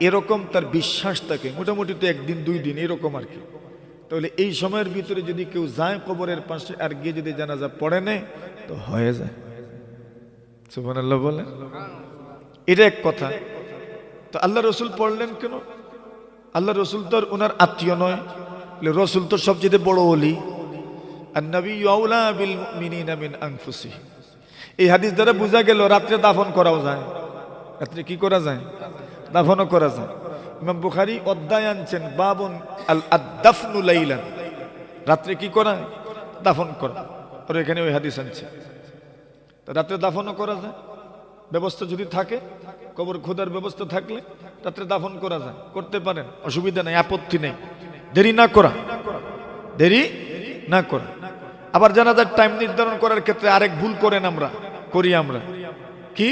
এরকম তার বিশ্বাস থাকে, মোটামুটি তো একদিন দুই দিন এরকম আর কি, তাহলে এই সময়ের ভিতরে যদি কেউ যায় কবরের পাশে আর গিয়ে যদি জানাজা পড়ে নেয় তো হয়ে যায়। সুবহানাল্লাহ বলেন। এটা এক কথা। তো আল্লাহ রসুল পড়লেন কেন? আল্লাহ রসুল তো ওনার আত্মীয় নয়, রসুল তো সবচেয়ে বড় ওলি। আন-নাবিয়্যু আওলা বিল মুমিনিনা মিন আনফুসিহিম। এই হাদিস দ্বারা বোঝা গেল রাত্রে দাফন করাও যায়। রাত্রে কি করা যায়? দাফনও করা যায়। ইমাম বুখারী অধ্যায় আনছেন বাবুন আদ-দাফনু লাইলান, রাত্রে কি করা? দাফন করা। আর এখানে ওই হাদিস আনছে রাত্রে দাফনও করা যায়, ব্যবস্থা যদি থাকে, কবর খোদার ব্যবস্থা থাকলে রাত্রে দাফন করা যায়, করতে পারেন, অসুবিধা নেই, আপত্তি নেই। দেরি না করা, দেরি না করা। আবার জানাজার টাইম নির্ধারণ করার ক্ষেত্রে আরেক ভুল করেন আমরা, করি আমরা কি,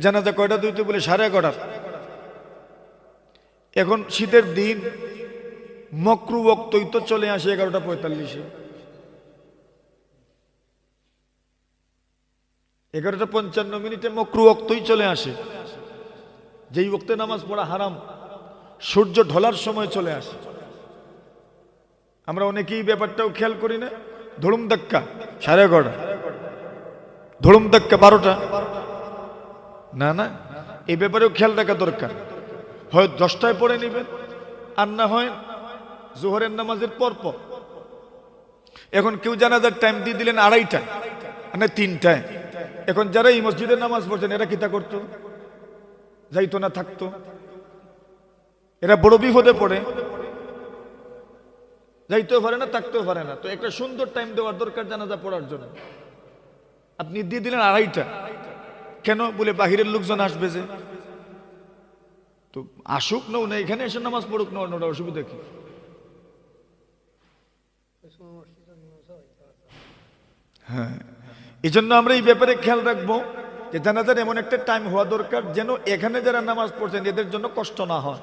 জানাজা কয়টা দিতে বলে 11:30। এখন শীতের দিন মকরু ওয়াক্তই তো চলে আসে 11:45। 11:55 মকরু ওয়াক্তই চলে আসে, যেই ওক্তে নামাজ পড়া হারাম, সূর্য ঢলার সময় চলে আসে। আমরা অনেকেই ব্যাপারটাও খেয়াল করি না। ধড়ুম ধাক্কা 11:30, ধড়ুম ধাক্কা 12টা, না না, এই ব্যাপারেও খেয়াল রাখা দরকার। হয় 10টায় পড়ে নেবেন, আর না হয় জোহরের নামাজের পর পর। এখন কেউ জানাজার টাইম দিয়ে দিলেন 2:30টায়, মানে 3টায়। এখন যারা এই মসজিদের নামাজ পড়ছেন এরা কিতা করতো? যাইতো না, থাকতো। এরা বড় বিপদে পড়ে, যাইতেও পারে না, থাকতেও পারে না। তো একটা সুন্দর টাইম দেওয়ার দরকার জানাজা পড়ার জন্য। আপনি দিয়ে দিলেন 2:30টা, কেন? বলে বাহিরের লোকজন আসবে যে, তো আসুক না, এখানে এসে নামাজ পড়ুক না, অন্যটা অসুবিধা কি? হ্যাঁ, এই জন্য আমরা এই ব্যাপারে খেয়াল রাখবো যে জানাজার এমন একটা টাইম হওয়া দরকার যেন এখানে যারা নামাজ পড়ছেন এদের জন্য কষ্ট না হয়।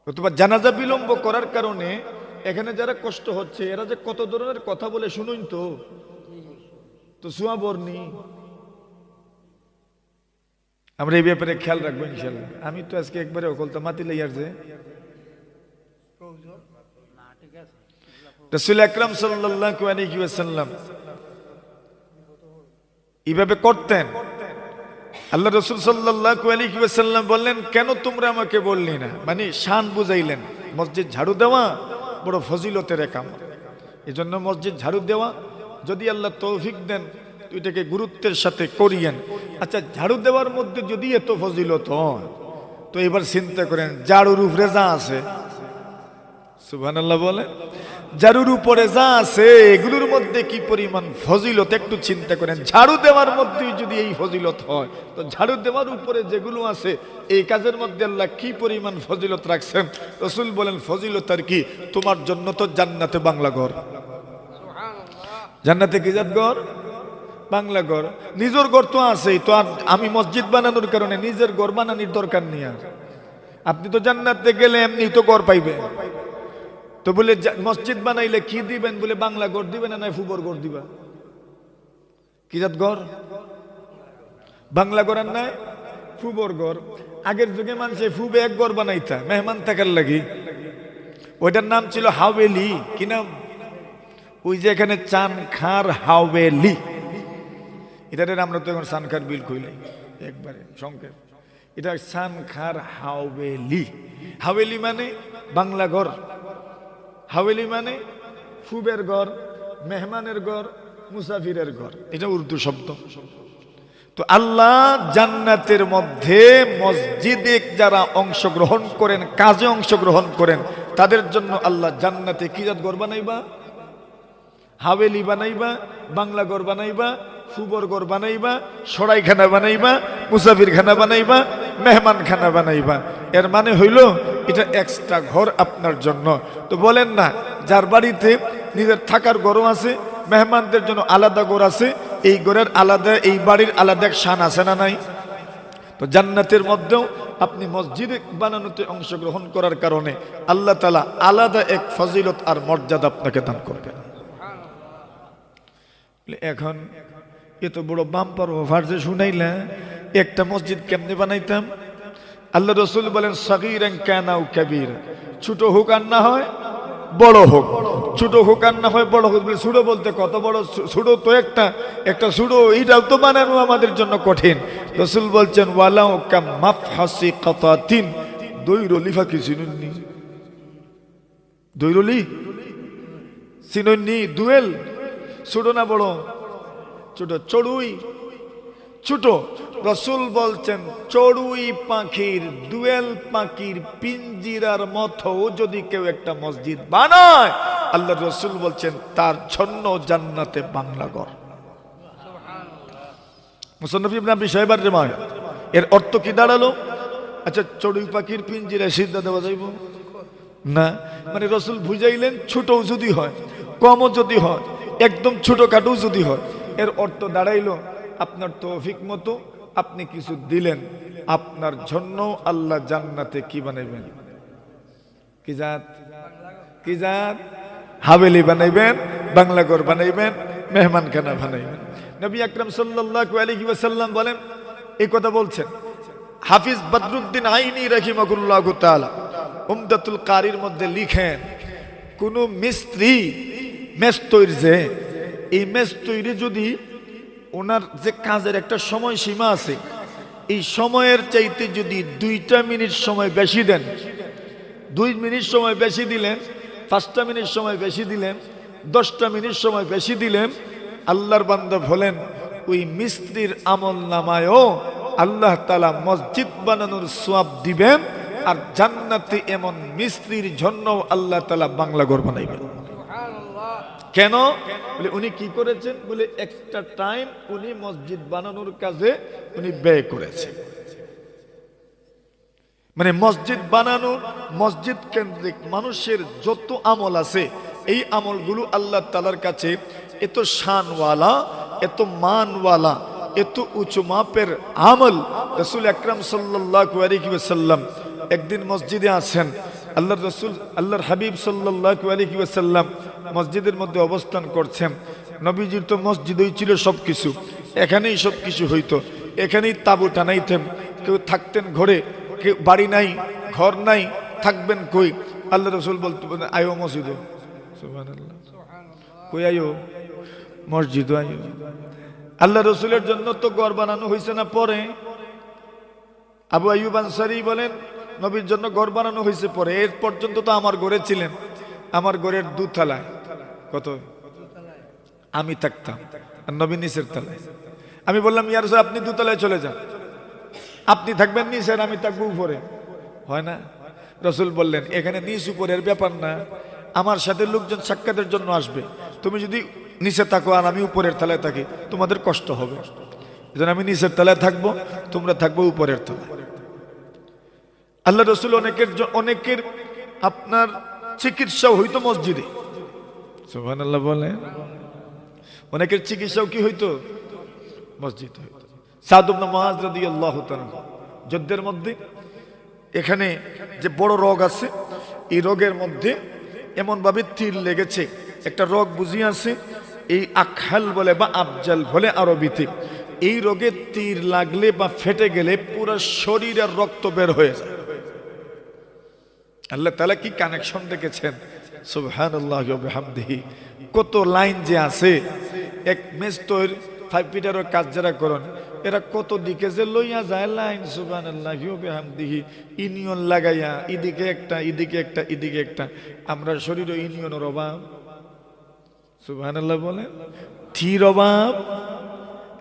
অথবা জানাজা বিলম্ব করার কারণে এখানে যারা কষ্ট হচ্ছে এরা যে কত ধরনের কথা বলে শুনুন তো সুয়া বর্ণি। আমরা এই ব্যাপারে খেয়াল রাখবো ইনশাল্লাহ। আমি তো আজকে একবারে অকলতা মাতি লাইয়ার যে রাসূল আকরাম সাল্লাল্লাহু আলাইহি ওয়াসাল্লাম এইভাবে করতেন। আল্লাহ রাসূল সাল্লাল্লাহু আলাইহি ওয়াসাল্লাম বললেন, কেন তোমরা আমাকে বললি না? মানে শান বুঝাইলেন। মসজিদ ঝাড়ু দেওয়া বড় ফজিলতের কাম, এজন্য মসজিদ ঝাড়ু দেওয়া যদি আল্লাহ তৌফিক দেন এটাকে গুরুত্বের সাথে করিয়েন। আচ্ছা, ঝাড়ু দেওয়ার মধ্যে যদি এত ফজিলত হয় তো এবার চিন্তা করেন ঝাড়ুর উপরে যা আছে, সুবহানাল্লাহ বলে, ঝাড়ুর উপরে যা আছে এগুলোর মধ্যে কি পরিমাণ ফজিলত একটু চিন্তা করেন। ঝাড়ু দেওয়ার মধ্যে যদি এই ফজিলত হয় তো ঝাড়ু দেওয়ার উপরে যেগুলো আছে এই কাজের মধ্যে আল্লাহ কি পরিমাণ ফজিলত রাখছেন। রাসূল বলেন, ফজিলত আর কি, তোমার জন্য তো জান্নাতে বাংলা ঘর। জান্নাতে কি জাত ঘর? বাংলা ঘর। নিজের ঘর তো আছেই, তো আর আমি মসজিদ বানানোর কারণে নিজের ঘর বানানোর দরকার নেই। আর আপনি তো জান্নাতে গেলে এমনি তো ঘর পাইবে। তো বলে মসজিদ বানাইলে কি দিবেন? বলে বাংলা ঘর দিবেন না ফুবর ঘর দিবা? কি জাত ঘর? বাংলা ঘর আর নাই ফুবর ঘর। আগের যুগে মানুষে ফুবে এক ঘর বানাইতা মেহমান থাকার লাগি, ওইটার নাম ছিল হাওয়েলি। কি নাম? ওই যে এখানে চান খার হাওয়েলি, এটাতে আমরা তো এখন সানখার বিল কইলাই একবারে সংক্ষেপ। এটা সানখার হাওয়েলি। হাওয়েলি মানে বাংলা ঘর, হাওয়েলি মানে ফুবের ঘর, মেহমানের ঘর, মুসাফিরের ঘর, এটা উর্দু শব্দ। তো আল্লাহ জান্নাতের মধ্যে মসজিদে যারা অংশগ্রহণ করেন, কাজে অংশগ্রহণ করেন, তাদের জন্য আল্লাহ জান্নাতে কি জাত ঘর বানাইবা? হাওয়েলি বানাইবা, বাংলা ঘর বানাইবা, ফুবর ঘর বানাইবা, সরাইখানা বানাইবা, মুসাফিরখানা বানাইবা, মেহমানখানা বানাইবা। এর মানে হইল এটা এক্সট্রা ঘর আপনার জন্য। তো বলেন না, যার বাড়িতে নিজের থাকার ঘরও আছে, মেহমানদের জন্য আলাদা ঘর আছে, এই ঘরের আলাদা, এই বাড়ির আলাদা এক শান আছে না নাই? তো জান্নাতের মধ্যেও আপনি মসজিদে বানানোতে অংশগ্রহণ করার কারণে আল্লাহ তাআলা আলাদা এক ফজিলত আর মর্যাদা আপনাকে দান করবেন। এখন এত বড় বাম্পার অফার যে শুনাইলা, একটা মসজিদ কেমনে বানাইতাম? আল্লাহ রাসূল বলেন, সাগীরান কানা আও কাবীরা, ছোট হোক আর না হয় বড় হোক, ছোট হোক আর না হয় বড় হোক। ছোট বলতে কত বড়? ছোট তো একটা ছোট, এইটাও তো বানানো আমাদের জন্য কঠিন। রাসূল বলছেন, ওয়ালাউ কাম মাফহাসি কাতাতিন, দৈরলি ফাঁকি চিনুননি? দৈরলি চিনুননি? দুয়েল ছোট না বড়? ছোট। চড়ুই ছোট। রাসূল বলছেন, চড়ুই পাখির, দুয়েল পাখির পিঞ্জিরার মতো যদি কেউ একটা মসজিদ বানায়, আল্লাহ রাসূল বলছেন তার জন্য জান্নাতে বাংলা ঘর। মুসান্নফ ইবনে আবি শাইবার রিওয়ায়াত। এর অর্থ কি দাঁড়ালো? আচ্ছা, চড়ুই পাখির পিঞ্জিরায় সিজদা দেওয়া যাইব না? মানে রাসূল বুঝাইলেন, ছোটও যদি হয়, কমও যদি হয়, একদম ছোটখাটো যদি হয়, এর অর্থ দাঁড়াইলো আপনার তৌফিক মতো আপনি কিছু দিলেন, আপনার জন্য আল্লাহ জান্নাতে কি বানাইবেন? কি জাত? কি জাত? হাওয়েলি বানাইবেন, বাংলা ঘর বানাইবেন, মেহমানখানা বানাইবেন। নবী আকরাম সাল্লাল্লাহু আলাইহি ওয়াসাল্লাম বলেন, এই কথা বলছেন হাফিজ বদরুদ্দিন আইনি রাহিমাহুল্লাহু তাআলা উমদাতুল কারির মধ্যে লিখেন, কোন মিস্ত্রি মেস তৈরি, যে এই মেস তৈরি যদি ওনার যে কাজের একটা সময় সীমা আছে, এই সময়ের চাইতে যদি 2টা মিনিট সময় বেশি দেন, 2 মিনিট সময় বেশি দিলেন, 5টা মিনিট সময় বেশি দিলেন, 10টা মিনিট সময় বেশি দিলেন, আল্লাহর বান্দা বলেন ওই মিস্ত্রির আমল নামায়ও আল্লাহ তাআলা মসজিদ বানানোর সওয়াব দিবেন, আর জান্নাতে এমন মিস্ত্রির জন্য আল্লাহ তাআলা বাংলা ঘর বানাইবেন। কেন? বলে উনি কি করেছেন? বলে এক্সট্রা টাইম উনি মসজিদ বানানোর কাজে উনি ব্যয় করেছেন। মানে মসজিদ বানানো, মসজিদ কেন্দ্রিক মানুষের যত আমল আছে, এই আমলগুলো আল্লাহ তাআলার কাছে এত শানওয়ালা, এত মানওয়ালা, এত উঁচু মাপের আমল। রাসূল আকরাম সাল্লাল্লাহু আলাইহি ওয়াসাল্লাম একদিন মসজিদে আছেন, আল্লাহর রাসূল, আল্লাহর হাবিব সাল্লাল্লাহু আলাইহি ওয়াসাল্লাম মসজিদের মধ্যে অবস্থান করছেন। নবীজির তো মসজিদই ছিল সবকিছু, এখানেই সবকিছু হইতো, এখানেই তাবু টানাইতেন। কেউ থাকতেন ঘরে, কেউ বাড়ি নাই, ঘর নাই, থাকবেন কই? আল্লাহ রাসূল বলতেন, আয়ো মসজিদে। সুবহানাল্লাহ। কই আইও? মসজিদ আইও। আল্লাহ রসুলের জন্য তো ঘর বানানো হয়েছে না পরে? আবু আইয়ুব আনসারী বলেন নবীর জন্য ঘর বানানো হয়েছে পরে, এর পর্যন্ত তো আমার ঘরে ছিলেন। আমার ঘরের দুতলায়, কত আমি থাকতাম, আর নবী নিচের তলায়। আমি বললাম ইয়া রাসূল আপনি দুতলায় চলে যান, আপনি থাকবেন নিচে আর আমি থাকবো উপরে, হয় না? রসুল বললেন এখানে নিচ উপরের ব্যাপার না, আমার সাথে লোকজন সাক্ষাতের জন্য আসবে, তুমি যদি নিচে থাকো আর আমি উপরের তলায় থাকি তোমাদের কষ্ট হবে, এজন্য আমি নিচের তলায় থাকবো, তোমরা থাকবো উপরের তলায়। আল্লাহ রসুল অনেকের আপনার চিকিৎসাও হইতো মসজিদে, সুবহানাল্লাহ বলে। অনেকের চিকিৎসাও কি হইতো? মসজিদ হইতো। সাদ ইবনে মুআয রাদিয়াল্লাহু তাআলা যুদ্ধের মধ্যে এখানে যে বড় রোগ আছে, এই রোগের মধ্যে এমন ভাবে তীর লেগেছে, একটা রোগ বুঝি আছে এই আখাল বলে বা আফজাল বলে আরবিতে। এই রোগে তীর লাগলে বা ফেটে গেলে পুরো শরীরের রক্ত বের হয়ে যায়। আল্লাহ তাআলা কি কানেকশন দেখেছেন, সুবহানাল্লাহি ওয়া বিহামদিহি। কত লাইন যে আছে, এক মেস্তর 5 ফিটারের কাজ যারা করেন এরা কত দিকে যে লইয়া যায় লাইন, সুবহানাল্লাহি ওয়া বিহামদিহি। ইউনিয়ন লাগাইয়া এদিকে একটা এদিকে একটা এদিকে একটা। আমরা শরীরে ইউনিয়নের অভাব, সুবহানাল্লাহ বলেন, তীর অভাব,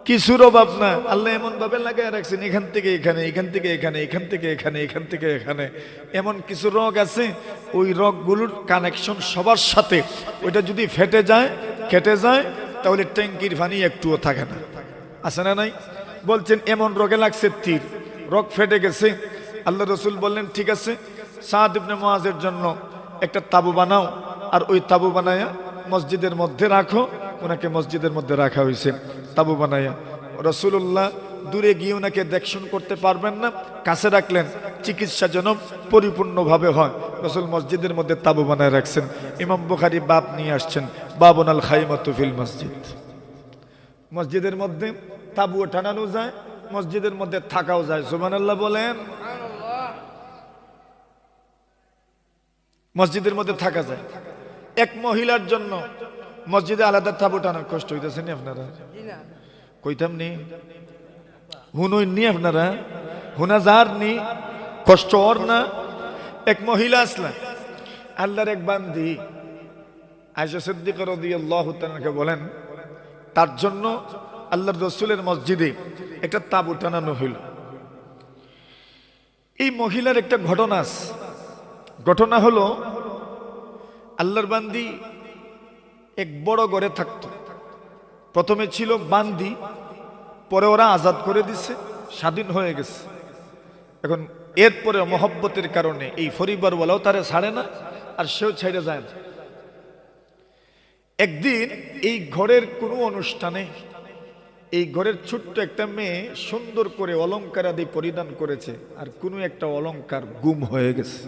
কিছুর অভাব না। আল্লাহ এমন ভাবে লাগাই রাখছেন, এখান থেকে এখানে, এখান থেকে এখানে, এখান থেকে এখানে, এখান থেকে এখানে। এমন কিছু রোগ আছে ওই রোগগুলোর কানেকশন সবার সাথে, ওইটা যদি ফেটে যায় কেটে যায় তাহলে ট্যাঙ্কির পানি একটুও থাকে না, আছে না নাই? বলছেন এমন রোগে লাগছে তীর, রোগ ফেটে গেছে। আল্লাহ রসুল বললেন ঠিক আছে সাদ ইবনে মুআযের জন্য একটা তাবু বানাও, আর ওই তাবু বানায়া মসজিদের মধ্যে রাখো। ওনাকে মসজিদের মধ্যে রাখা হয়েছে তাবু বানায়া। রাসূলুল্লাহ দূরে গিয়ে ওনাকে দেখশন করতে পারবেন না, কাছে রাখলেন চিকিৎসা যেন পরিপূর্ণভাবে হয়। রাসূল মসজিদের মধ্যে তাবু বানায় রাখছেন। ইমাম বুখারী বাব নিয়ে আসছেন, বাবুনাল খাইমাতু ফিল মসজিদ। মসজিদের মধ্যে তাবুও টানানো যায়, মসজিদের মধ্যে থাকাও যায়, সুবহানাল্লাহ বলেন। মসজিদের মধ্যে থাকা যায়। এক মহিলার জন্য মসজিদে আলাদা তাবু টানার কষ্ট হইতেছে নি আপনারা? কইতাম নি, হুনই নি আপনারা, হুনাজার নি, কষ্ট ওর না। এক মহিলা আসলা, আল্লাহর এক বান্দি আয়েশা সিদ্দিকা রাদিয়াল্লাহু তাআলাকে বলেন তার জন্য আল্লাহর রাসূলের মসজিদে একটা তাবু টানানো হইল। এই মহিলার একটা ঘটনা আছে। ঘটনা হলো আল্লাহর বান্দি এক বড় ঘরে থাকতো। প্রথমে ছিল বান্দি, পরে ওরা আজাদ করে দিছে, স্বাধীন হয়ে গেছে। এখন এরপরে মহব্বতের কারণে এই পরিবারওয়ালাও তারে ছাড়ে না, আর সেও ছেড়ে যায় না। একদিন এই ঘরের কোনো অনুষ্ঠানে এই ঘরের ছোট্ট একটা মেয়ে সুন্দর করে অলংকার আদি পরিধান করেছে, আর কোনো একটা অলংকার গুম হয়ে গেছে।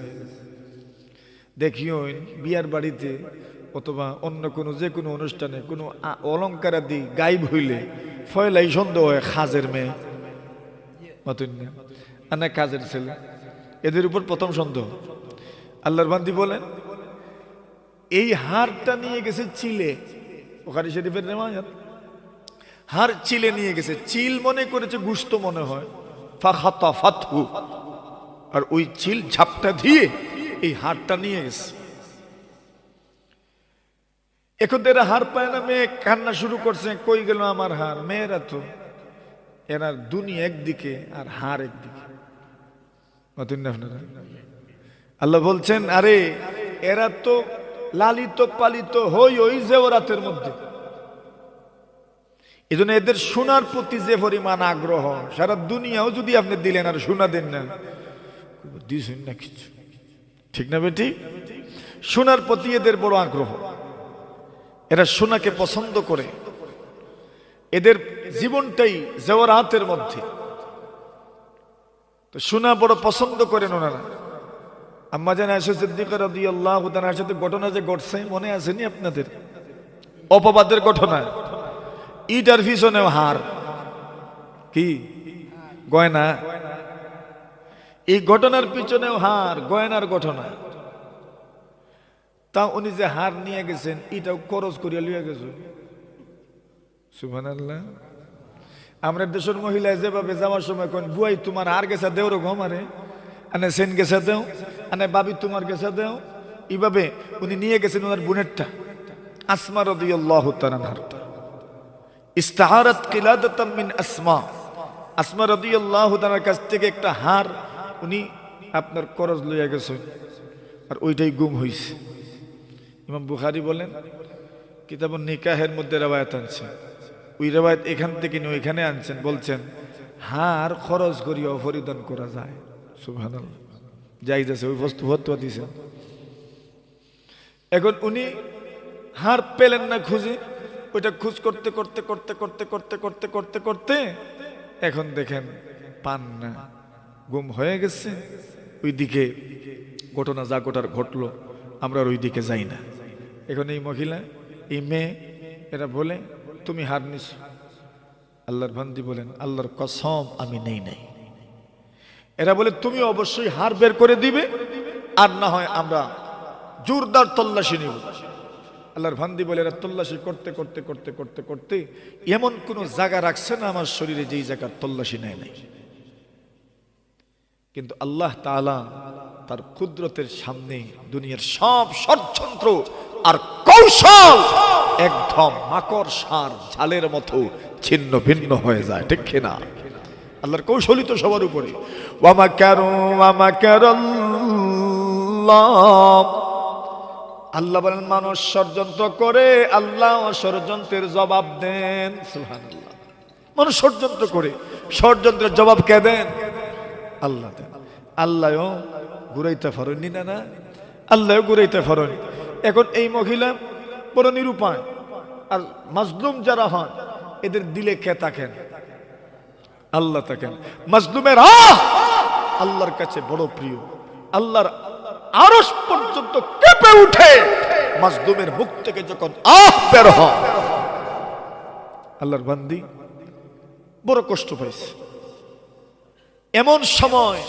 দেখিও বিয়ার বাড়িতে অথবা অন্য কোনো যে কোনো অনুষ্ঠানে কোনো অলংকার আদি গায়েব হইলে ফয়লাই সন্দেহ হয় খাজের মেয়ে না কাজের ছেলে, এদের উপর প্রথম সন্দেহ। আল্লাহর বান্দি বলেন এই হারটা নিয়ে গেছে চিলে, বুখারী শরীফের রিওয়ায়াত, হার চিলে নিয়ে গেছে। চিল মনে করেছে গুস্ত মনে হয়, ফাখাতাফাতহু, আর ওই চিল ঝাপটা দিয়ে এই হারটা নিয়ে গেছে। এখন এরা হার পায় না, মেয়ে কান্না শুরু করছে, কই গেল আমার হার। মেয়েরা তো এরা দুনিয়া একদিকে আর হার একদিকে। আল্লাহ বলছেন আরে এরা তো লালিত পালিত হই ওই জেওরাতের মধ্যে, এই জন্য এদের সোনার প্রতি যে পরিমাণ আগ্রহ, সারা দুনিয়াও যদি আপনি দিলেন আর সোনা দেন না, দিছেন না কিছু, ঠিক না বেটি? সোনার প্রতি এদের বড় আগ্রহ, এরা সোনাকে পছন্দ করে, এদের জীবনটাই জেওরাতের মধ্যে। তো সোনা বড় পছন্দ করেন ওনারা। আম্মা জান আয়েশা সিদ্দিকা রাদিয়াল্লাহু তাআলার সাথে ঘটনা যে ঘটছে মনে আসেনি আপনাদের? অপবাদের ঘটনা। ইটার পিছনেও হার, কি গয়না, এই ঘটনার পিছনেও হার গয়নার ঘটনা। তা উনি যে হার নিয়ে গেছেন এটাও খরচ করিয়া লিয়ে গেছে। সুবহানাল্লাহ। আমরা দেশের মহিলায় যেভাবে যাওয়ার সময় কোন বুয়াই তোমার হার গেছে দেও রো ঘমারে, আনে সেন গেছে দেও, আনে বাবি তোমার গেছে দেও। এইভাবে উনি নিয়ে গেছেন ওনার বোনেরটা আসমা রাদিয়াল্লাহু তাআলা আনহা। ইস্তাহারাত কিলাদাতাম মিন আসমা, আসমা রাদিয়াল্লাহু তাআলার কাছ থেকে একটা হার উনি আপনার খরচ লইয়া গেছেন, আর ওইটাই গুম হইছে। ইমাম বুখারী বলেন কিতাবুন নিকাহের মধ্যে রওয়ায়াত আনছেন, ওই রওয়ায়াত এখান থেকে নিয়ে ওইখানে আনছেন, বলছেন হার খরচ করিয়া পরিধান করা যায়। সুবহানাল্লাহ, যাই যাচ্ছে ওই বস্তু ফতোয়া দিয়েছেন। এখন উনি হার পেলেন না খুঁজে, ওইটা খুঁজ করতে করতে করতে করতে করতে করতে করতে করতে এখন দেখেন পান না, গুম হয়ে গেছে। ওইদিকে ঘটনা যা ঘটার ঘটলো, আমরা ওই দিকে যাই না। এখন এই মহিলা, এই মেয়ে, এরা বলে তুমি হার নিস। আল্লাহর বান্দি বলেন আল্লাহর কসম আমি নেই নাই। এরা বলে তুমি অবশ্যই হার বের করে দিবে, আর না হয় আমরা জোরদার তল্লাশি নিব। আল্লাহর বান্দি বলে এরা তল্লাশি করতে করতে করতে করতে করতে এমন কোন জায়গা রাখছে না আমার শরীরে যেই জায়গার তল্লাশি নেয় নাই। কিন্তু আল্লাহ তাআলা তার কুদরতের সামনে দুনিয়ার সব ষড়যন্ত্র আর কৌশল একদম মাকড়সার ঝালের মতো ছিন্ন ভিন্ন হয়ে যায়, ঠিক কিনা? আল্লাহর কৌশলই তো সবার উপরে। ওয়া মাকারু ওয়া মাকারাল্লাহ, আল্লাহ বলেন মানুষ ষড়যন্ত্র করে, আল্লাহ ষড়যন্ত্রের জবাব দেন। সুবহানাল্লাহ। মানুষ ষড়যন্ত্র করে, ষড়যন্ত্রের জবাব কে দেন? আল্লাহ দেন। আল্লাহও ঘুরাইতে পারেননি না, না আল্লাহও ঘুরাইতে পারেন। এখন এই মহিলা বড় নিরুপায়, আর মাজলুম যারা হন এদের দিলে কে থাকেন? আল্লাহ থাকেন। মাজলুমের আল্লাহর কাছে বড় প্রিয়। আল্লাহর আরশ পর্যন্ত কেঁপে উঠে মাজলুমের মুখ থেকে যখন বের হয়। আল্লাহর বান্দি বড় কষ্ট পাইছে। এমন সময়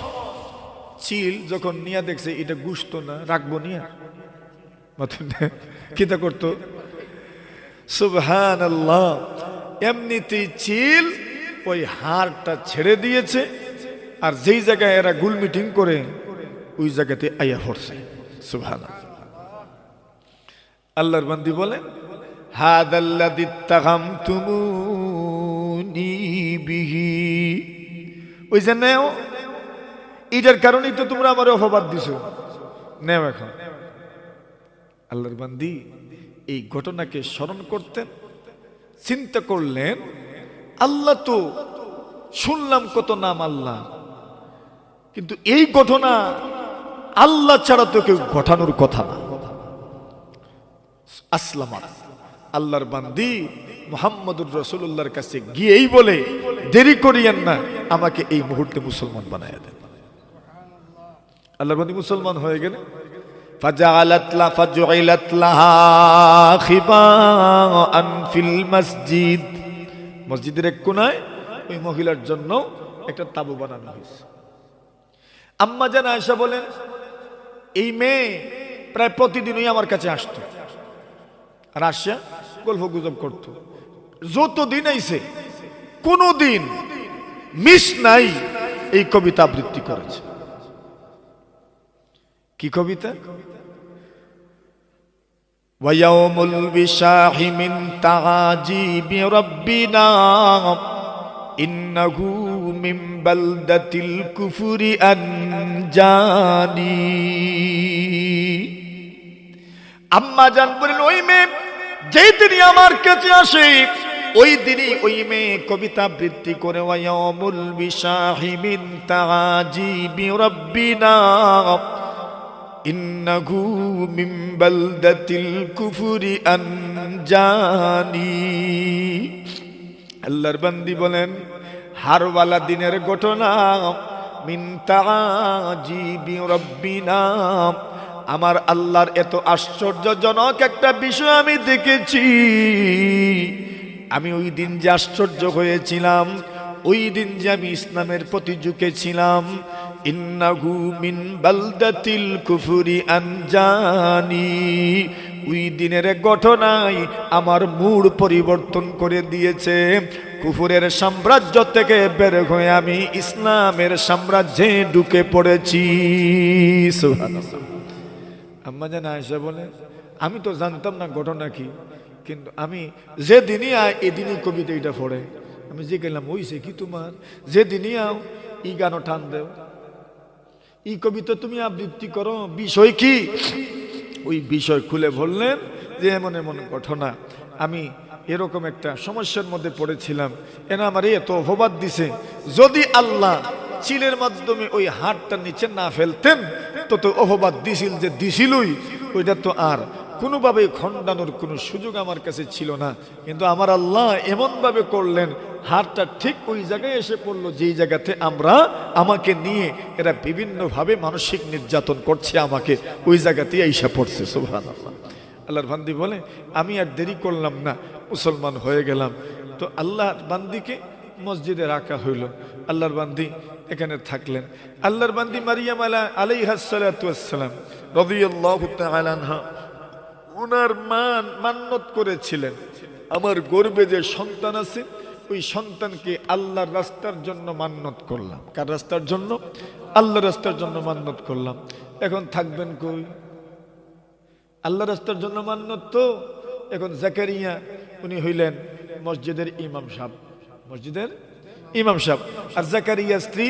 চিল যখন নিয়া দেখছে এটা গুস্ত না, রাখবো নিয়া কিতা করতো? সুবহানাল্লাহ। এমনিতেই চিল ওই হাড়টা ছেড়ে দিয়েছে, আর যেই জায়গায় এরা গুল মিটিং করে ওই জায়গাতে আইয়া পড়ছে। সুবহানাল্লাহ। আল্লাহর বান্দি বলেন হাদাল্লাযী তাগামতুমুনি বিহি, ওই যে নেও, এটার কারণেই তো তোমরা আমার অপবাদ দিছো, নেও এখন। আল্লাহর বান্দি এই ঘটনাকে স্মরণ করতেন, চিন্তা করলেন আল্লাহ তো শুনলাম কত নাম আল্লাহ, কিন্তু এই ঘটনা আল্লাহ ছাড়া তো কেউ ঘটানোর কথা না। আসলামা, আল্লাহর বান্দি মুহাম্মদুর রাসূলুল্লাহর কাছে গিয়েই বলে দেরি করিয়েন না, আমাকে এই মুহূর্তে মুসলমান বানায়া দেন। আল্লাহর বান্দি মুসলমান হয়ে গেলে ফাজুইলাত লাহা খিবাআন ফিল মসজিদ, মসজিদের এক কোণায় ওই মহিলার জন্য একটা তাবু বানানো হয়েছে। আম্মা জান আয়েশা বলেন এই মেয়ে প্রায় প্রতিদিনই আমার কাছে আসতো, আর আসিয়া গল্প গুজব করতো। যতদিন আইছে কোনদিন মিস নাই এই কবিতা আবৃত্তি করেছে। কি কবিতা? ওয়ায়াউমুল বিশাহি মিন তাআজিবি রাব্বিনা ইন্নাহু মিন বালদাতিল কুফরি আনজানি। আম্মা জান বলেন ওই মেয়ে যেই দিনই আমার কাছে আসে ওই দিনই ওই মেয়ে কবিতা আবৃত্তি করে ওয়ায়াউমুল বিশাহি মিন তাআজিবি রাব্বিনা ইন্নাহু মিন বালদাতিল কুফরি আনজানি। আল্লাহর বান্দি বলেন হারওয়ালা দিনের ঘটনা মিন তাআজিবি রাব্বিনা, আমার আল্লাহর এত আশ্চর্যজনক একটা বিষয় আমি দেখেছি। আমি ওই দিন যে আশ্চর্য হয়েছিলাম, ওই দিন যে আমি ইসলামের প্রতি ঝুঁকেছিলাম, ইন্নাহু মিন বালদাতিল কুফরি আনজানি। ওই দিনের ঘটনায় আমার মুড পরিবর্তন করে দিয়েছে। কুফরের সাম্রাজ্য থেকে বের হয়ে আমি ইসলামের সাম্রাজ্যে ঢুকে পড়েছি। সুবহানাল্লাহ। আম্মা জান আয়েশা বলে, আমি তো জানতাম না ঘটনা কি, কিন্তু আমি যেদিনই এদিনই কবিতা এটা পড়ে আমি যে গেলাম ওইসে কি তোমার, যেদিনই আও ই গানও টান দেও, এই কবিতা তুমি আবৃত্তি করো, বিষয় কি? ওই বিষয় খুলে বললেন যে এমন এমন ঘটনা, আমি এরকম একটা সমস্যার মধ্যে পড়েছিলাম, এরা আমার এত অপবাদ দিছে, যদি আল্লাহ চিলের মাধ্যমে ওই হাতটা নিচে না ফেলতেন তো অপবাদ দিছিল যে দিছিলই, ওইটা তো আর কোনোভাবে খণ্ডানোর কোনো সুযোগ আমার কাছে ছিল না। কিন্তু আমার আল্লাহ এমনভাবে করলেন, হাতটা ঠিক ওই জায়গায় এসে পড়লো যেই জায়গাতে আমাকে নিয়ে এরা বিভিন্নভাবে মানসিক নির্যাতন করছে, আমাকে ওই জায়গাতেই আইসা পড়ছে। সুবহানাল্লাহ। আল্লাহর বান্দি বলে, আমি আর দেরি করলাম না, মুসলমান হয়ে গেলাম। তো আল্লাহর বান্দিকে মসজিদে রাখা হইল, আল্লাহর বান্দি এখানে থাকলেন। আল্লাহর বান্দি মারিয়াম আলাইহাস সালাতু ওয়াস সালাম রাদিয়াল্লাহু তাআলা আনহা, উনার মান্নত করেছিলেন, আমার গর্ভে যে সন্তান আছে ওই সন্তানকে আল্লাহর রাস্তার জন্য মান্নত করলাম। কার রাস্তার জন্য? আল্লাহর রাস্তার জন্য মান্নত করলাম। এখন থাকবেন কই? আল্লাহর রাস্তার জন্য মান্নত তো। এখন জাকারিয়া উনি হইলেন মসজিদের ইমাম সাহেব, মসজিদের ইমাম সাহেব। আর জাকারিয়া স্ত্রী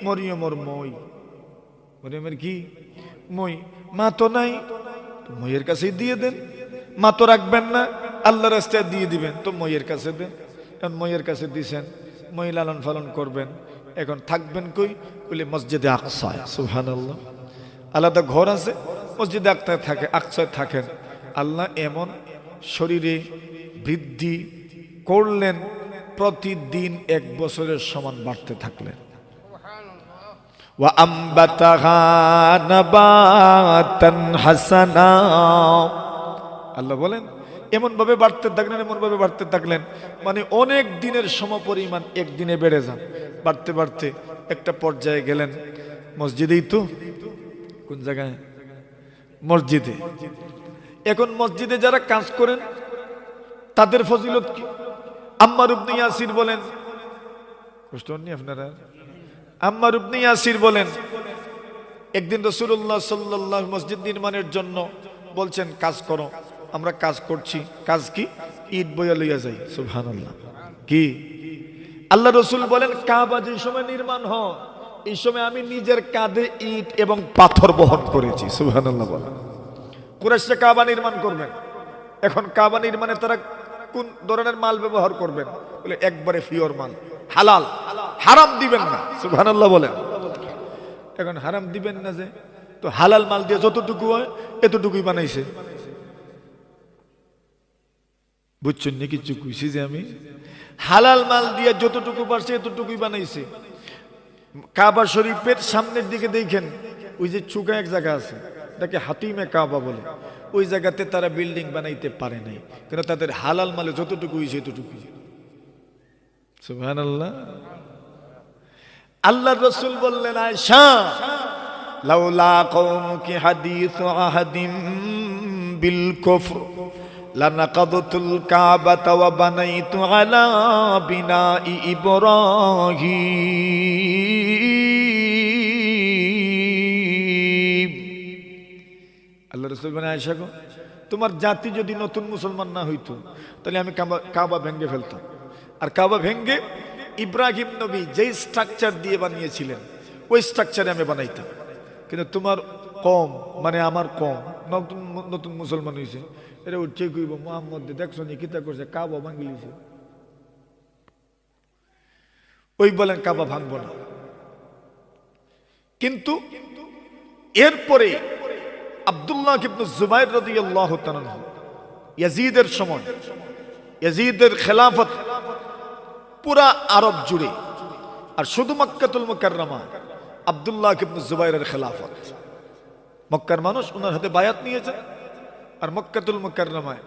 মরিয়মর মই, মরিয়মের কি মই, মা তো নাই, মইয়ের কাছে দিয়ে দেন। মা তো রাখবেন না, আল্লাহর রাস্তায় দিয়ে দিবেন, তো মইয়ের কাছে দেন। এখন মইয়ের কাছে দিছেন, মই লালন পালন করবেন। এখন থাকবেন কই? বলে মসজিদে আকসায়। সুবহানাল্লাহ। আলাদা ঘর আছে, মসজিদে আকসায় থাকেন। আল্লাহ এমন শরীরে বৃদ্ধি করলেন, প্রতিদিন 1 বছরের সমান বাড়তে থাকলেন। আল্লাহ বলেন এমন ভাবে বাড়তে থাকলেন, এমন ভাবে বাড়তে থাকলেন, মানে অনেক দিনের সমপরিমাণ একদিনে বেড়ে যান। বাড়তে বাড়তে একটা পর্যায়ে গেলেন, মসজিদেই তো। কোন জায়গায়? মসজিদে। এখন মসজিদে যারা কাজ করেন তাদের ফজিলত কি? আম্মার ইবনে ইয়াসির বলেন, কষ্ট হননি আপনারা? আম্মার ইবনে ইয়াসির বলেন, একদিন রাসূলুল্লাহ সাল্লাল্লাহু মসজিদ নির্মাণের জন্য বলছেন কাজ করো, আমরা কাজ করছি। কাজ কি? ইট বইয়া লইয়া যাই। সুবহানাল্লাহ। কি? আল্লাহ রসুল বলেন, কাবা যে সময় নির্মাণ হয় এই সময় আমি নিজের কাঁধে ইট এবং পাথর বহন করেছি। সুবহানাল্লাহ বলেন। কুরাইশরা কাবা নির্মাণ করবেন, এখন কাবা নির্মাণে তারা কোন ধরনের মাল ব্যবহার করবেন? বলে একবারে পিওর মাল, হালাল, হারাম দিবেন না। সুবহানাল্লাহ বলেন। এখন হারাম দিবেন না যে, তো হালাল মাল দিয়ে যতটুকু হয় এতটুকুই বানাইছে। বুঝছেন নাকি? কিছু কইছি যে আমি হালাল মাল দিয়ে যতটুকু পারছে এতটুকুই বানাইছে। কাবা শরীফের সামনের দিকে দেখেন, ওই যে চুকা এক জায়গা আছে, এটাকে হাতিমে কাবা বলে, ওই জায়গাতে তারা বিল্ডিং বানাইতে পারে নাই, কিন্তু তাদের হালাল মালে যতটুকু হয়েছে এতটুকুই। সুবহানাল্লাহ। আল্লাহর রাসূল বললেন, আয়েশা, লাউলা কওমুকি হাদিসু আহাদিম বিল কুফর লানাকাদতুল কাবাতা ওয়া বানাইতু আলা বিনাই ইব্রাহিম। আল্লাহর রাসূল বলেন, আয়েশা গো, তোমার জাতি যদি নতুন মুসলমান না হইতো তাহলে আমি কাবা ভেঙে ফেলতাম। আর কাবা ভেঙে ইব্রাহিম নবী যেই স্ট্রাকচার দিয়ে বানিয়েছিলেন ওই স্ট্রাকচারে আমি বানাইতাম। কিন্তু তোমার কম, মানে আমার কম, নতুন নতুন মুসলমান হয়েছে, এটা উঠছে কইব মোহাম্মদ দেখছো নি কিতা করছে, কাবা ভাঙিয়েছে। ওই বলেন কাবা ভাঙবো না। কিন্তু এরপরে আব্দুল্লাহ ইবনে জুবাইর রাদিয়াল্লাহু তাআলা ইয়াজিদের সময়, ইয়াজিদের খেলাফত পুরা আরব জুড়ে, আর শুধু মক্কাতুল মুকাররমা আব্দুল্লাহ ইবনে জুবাইরের খেলাফত। মক্কার মানুষ ওনার হাতে বায়াত নিয়েছে, আর মক্কাতুল মুকাররমায়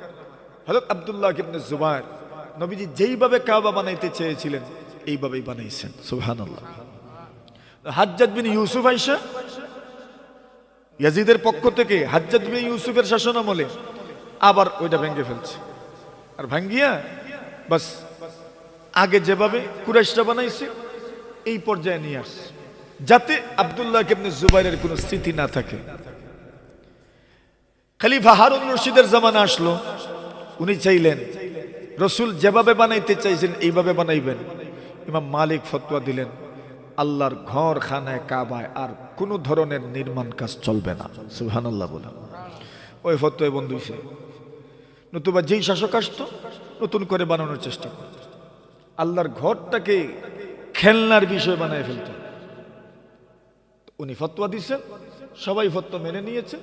হযরত আব্দুল্লাহ ইবনে জুবাইর নবীজি যেইভাবে কাবা বানাইতে চেয়েছিলেন এইভাবেই বানাইছেন। সুবহানাল্লাহ। হাজ্জাজ বিন ইউসুফ আইসা ইয়াজিদের পক্ষ থেকে হাজ্জাজ বিন ইউসুফের শাসন আমলে আবার ওইটা ভেঙে ফেলছে, আর ভাঙ্গিয়া বাস আগে যেভাবে কুরাইশরা বানাইছে এই পর্যায়ে নিয়ে আসছে, যাতে আব্দুল্লাহ ইবনে জুবাইরের কোনো স্মৃতি না থাকে। খলিফা হারুন রশিদের জামানা আসলো, উনি চাইলেন রসুল যেভাবে বানাইতে চাইছেন এইভাবে বানাইবেন। ইমাম মালিক ফতোয়া দিলেন আল্লাহর ঘর খানায় কাবায় আর কোনো ধরনের নির্মাণ কাজ চলবে না। সুবহানাল্লাহ বলে ওই ফতোয়ায় বন্ধ হইছে। নতুবা যেই শাসক আসতো নতুন করে বানানোর চেষ্টা করত, আল্লাহর ঘরটাকে খেলনার বিষয় বানায় ফেলত। উনি ফতোয়া দিচ্ছেন, সবাই ফতোয়া মেনে নিয়েছে,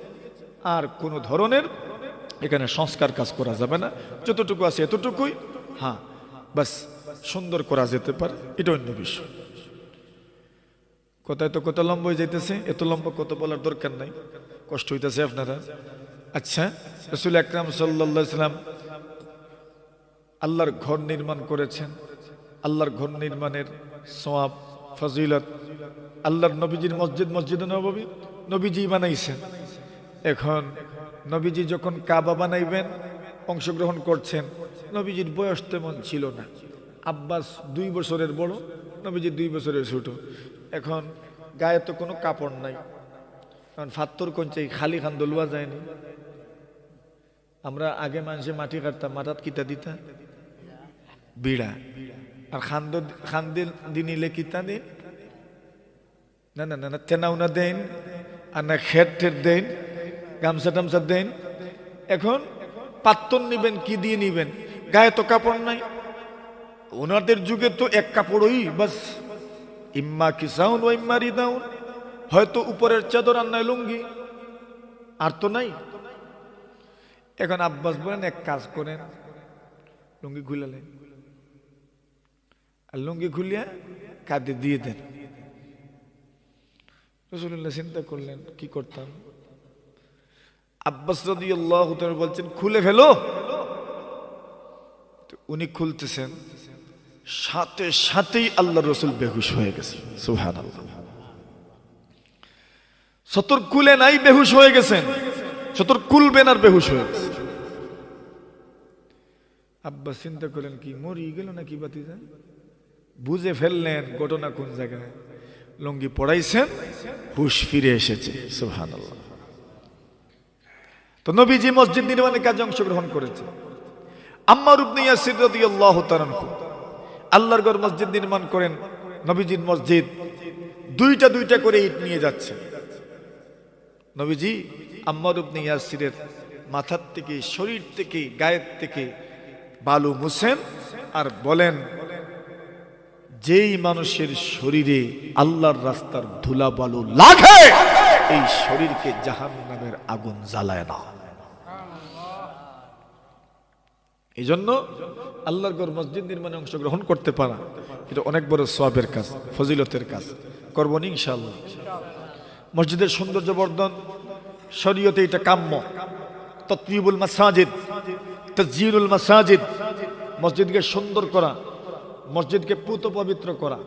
আর কোনো ধরনের এখানে সংস্কার কাজ করা যাবে না, যতটুকু আছে এতটুকুই, হ্যাঁ বাস সুন্দর করা যেতে পারে, এটা অন্য বিষয়। কথায় তো কত লম্বা হয়ে যাইতেছে, এত লম্বা কত বলার দরকার নাই, কষ্ট হইতেছে আপনারা। আচ্ছা, রাসূল আকরাম সাল্লাল্লাহু আলাইহি সাল্লাম আল্লাহর ঘর নির্মাণ করেছেন, আল্লাহর ঘর নির্মাণের সওয়াব ফজিলত আল্লাহর নবীজির মসজিদ, মসজিদে নববী নবীজি বানাইছেন। এখন নবীজি যখন কাবা বানাইবেন অংশগ্রহণ করছেন, নবীজির বয়স তেমন ছিল না, আব্বাস 2 বছরের বড়, নবীজি 2 বছরের ছোট। এখন গায়ে তো কোনো কাপড় নাই, কারণ ফাত্তর কঞ্চাই খালি খান দলুয়া যায়নি। আমরা আগে মানুষে মাটি কাটতাম, মাটাত কিতা দিতা বিড়া, আর খান দিনিলে কিতা দেন না না না না তেনাউনা দেন, আর না খের ঠের দেন, গামছা টামছা দেন। এখন পাত্তন নিবেন, কি দিয়ে নিবেন? গায়ে তো কাপড় নাই। ওনাদের যুগে তো এক কাপড়ই বাস, ইম্মা কিসাউন ও ইম্মা রিদাউন, হয়তো উপরের চাদর আর নাই লুঙ্গি, আর তো নাই। এখন আব্বাস বলেন এক কাজ করেন, লুঙ্গি খুলালেন, আর লুঙ্গি খুলিয়া কাঁধে দিয়ে দেন। রাসূলুল্লাহ চিন্তা করলেন কি করতাম। আব্বাস রাদিয়াল্লাহু তাআলা বলছেন খুলে ফেলো। উনি খুলতেছেন, সাথে সাথেই আল্লাহর রাসূল বেহুশ হয়ে গেছে। সুবহানাল্লাহ। সতর খুলে নাই, বেহুশ হয়ে গেছেন। সতর খুলবেন আর বেহুশ হয়ে গেছে। আব্বাস চিন্তা করলেন কি মরি গেল নাকি বাতিজা, বুঝে ফেললেন ঘটনা কোন জায়গায়। লুঙ্গি পড়াইছেন, হুশ ফিরে এসেছে। সুবহানাল্লাহ। তো নবীজি মসজিদ নির্মাণের কাজে অংশগ্রহণ করেছে। আম্মার ইবনে ইয়াসির রাদিয়াল্লাহু তাআলা আনহু আল্লাহর ঘর মসজিদ নির্মাণ করেন। নবীজির মসজিদ দুইটা দুইটা করে ইট নিয়ে যাচ্ছে। নবীজি আম্মার ইবনে ইয়াসিরের মাথার থেকে, শরীর থেকে, গায়ের থেকে বালু মুছেন আর বলেন, যেই মানুষের শরীরে আল্লাহর রাস্তার ধুলা বালু লাগে এই শরীরকে জাহান্নামের আগুন জ্বালায় না। এই জন্য আল্লাহর ঘর মসজিদ নির্মাণে অংশগ্রহণ করতে পারা এটা অনেক বড় সওয়াবের কাজ, ফজিলতের কাজ। করব না ইনশাআল্লাহ। মসজিদের সৌন্দর্য বর্ধন শরীয়তে এটা কাম্য। তাতয়িবুল মাসাজিদ, তাজয়িনুল মাসাজিদ, মসজিদকে সুন্দর করা, মসজিদকে পুত পবিত্র করা,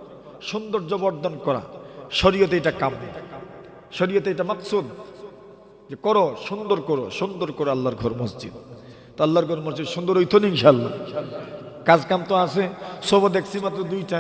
সৌন্দর্য বর্ধন করা, শরীয়তে এটা কাম্য। শরীয়তে এটা মাকসুদ যে করো, সুন্দর করো, সুন্দর করো আল্লাহর ঘর মসজিদ। তো আল্লাহর ঘর মসজিদ সুন্দর হইতো না ইনশাআল্লাহ। কাজ কাম তো আছে, সব দেখছি মাত্র 2টা।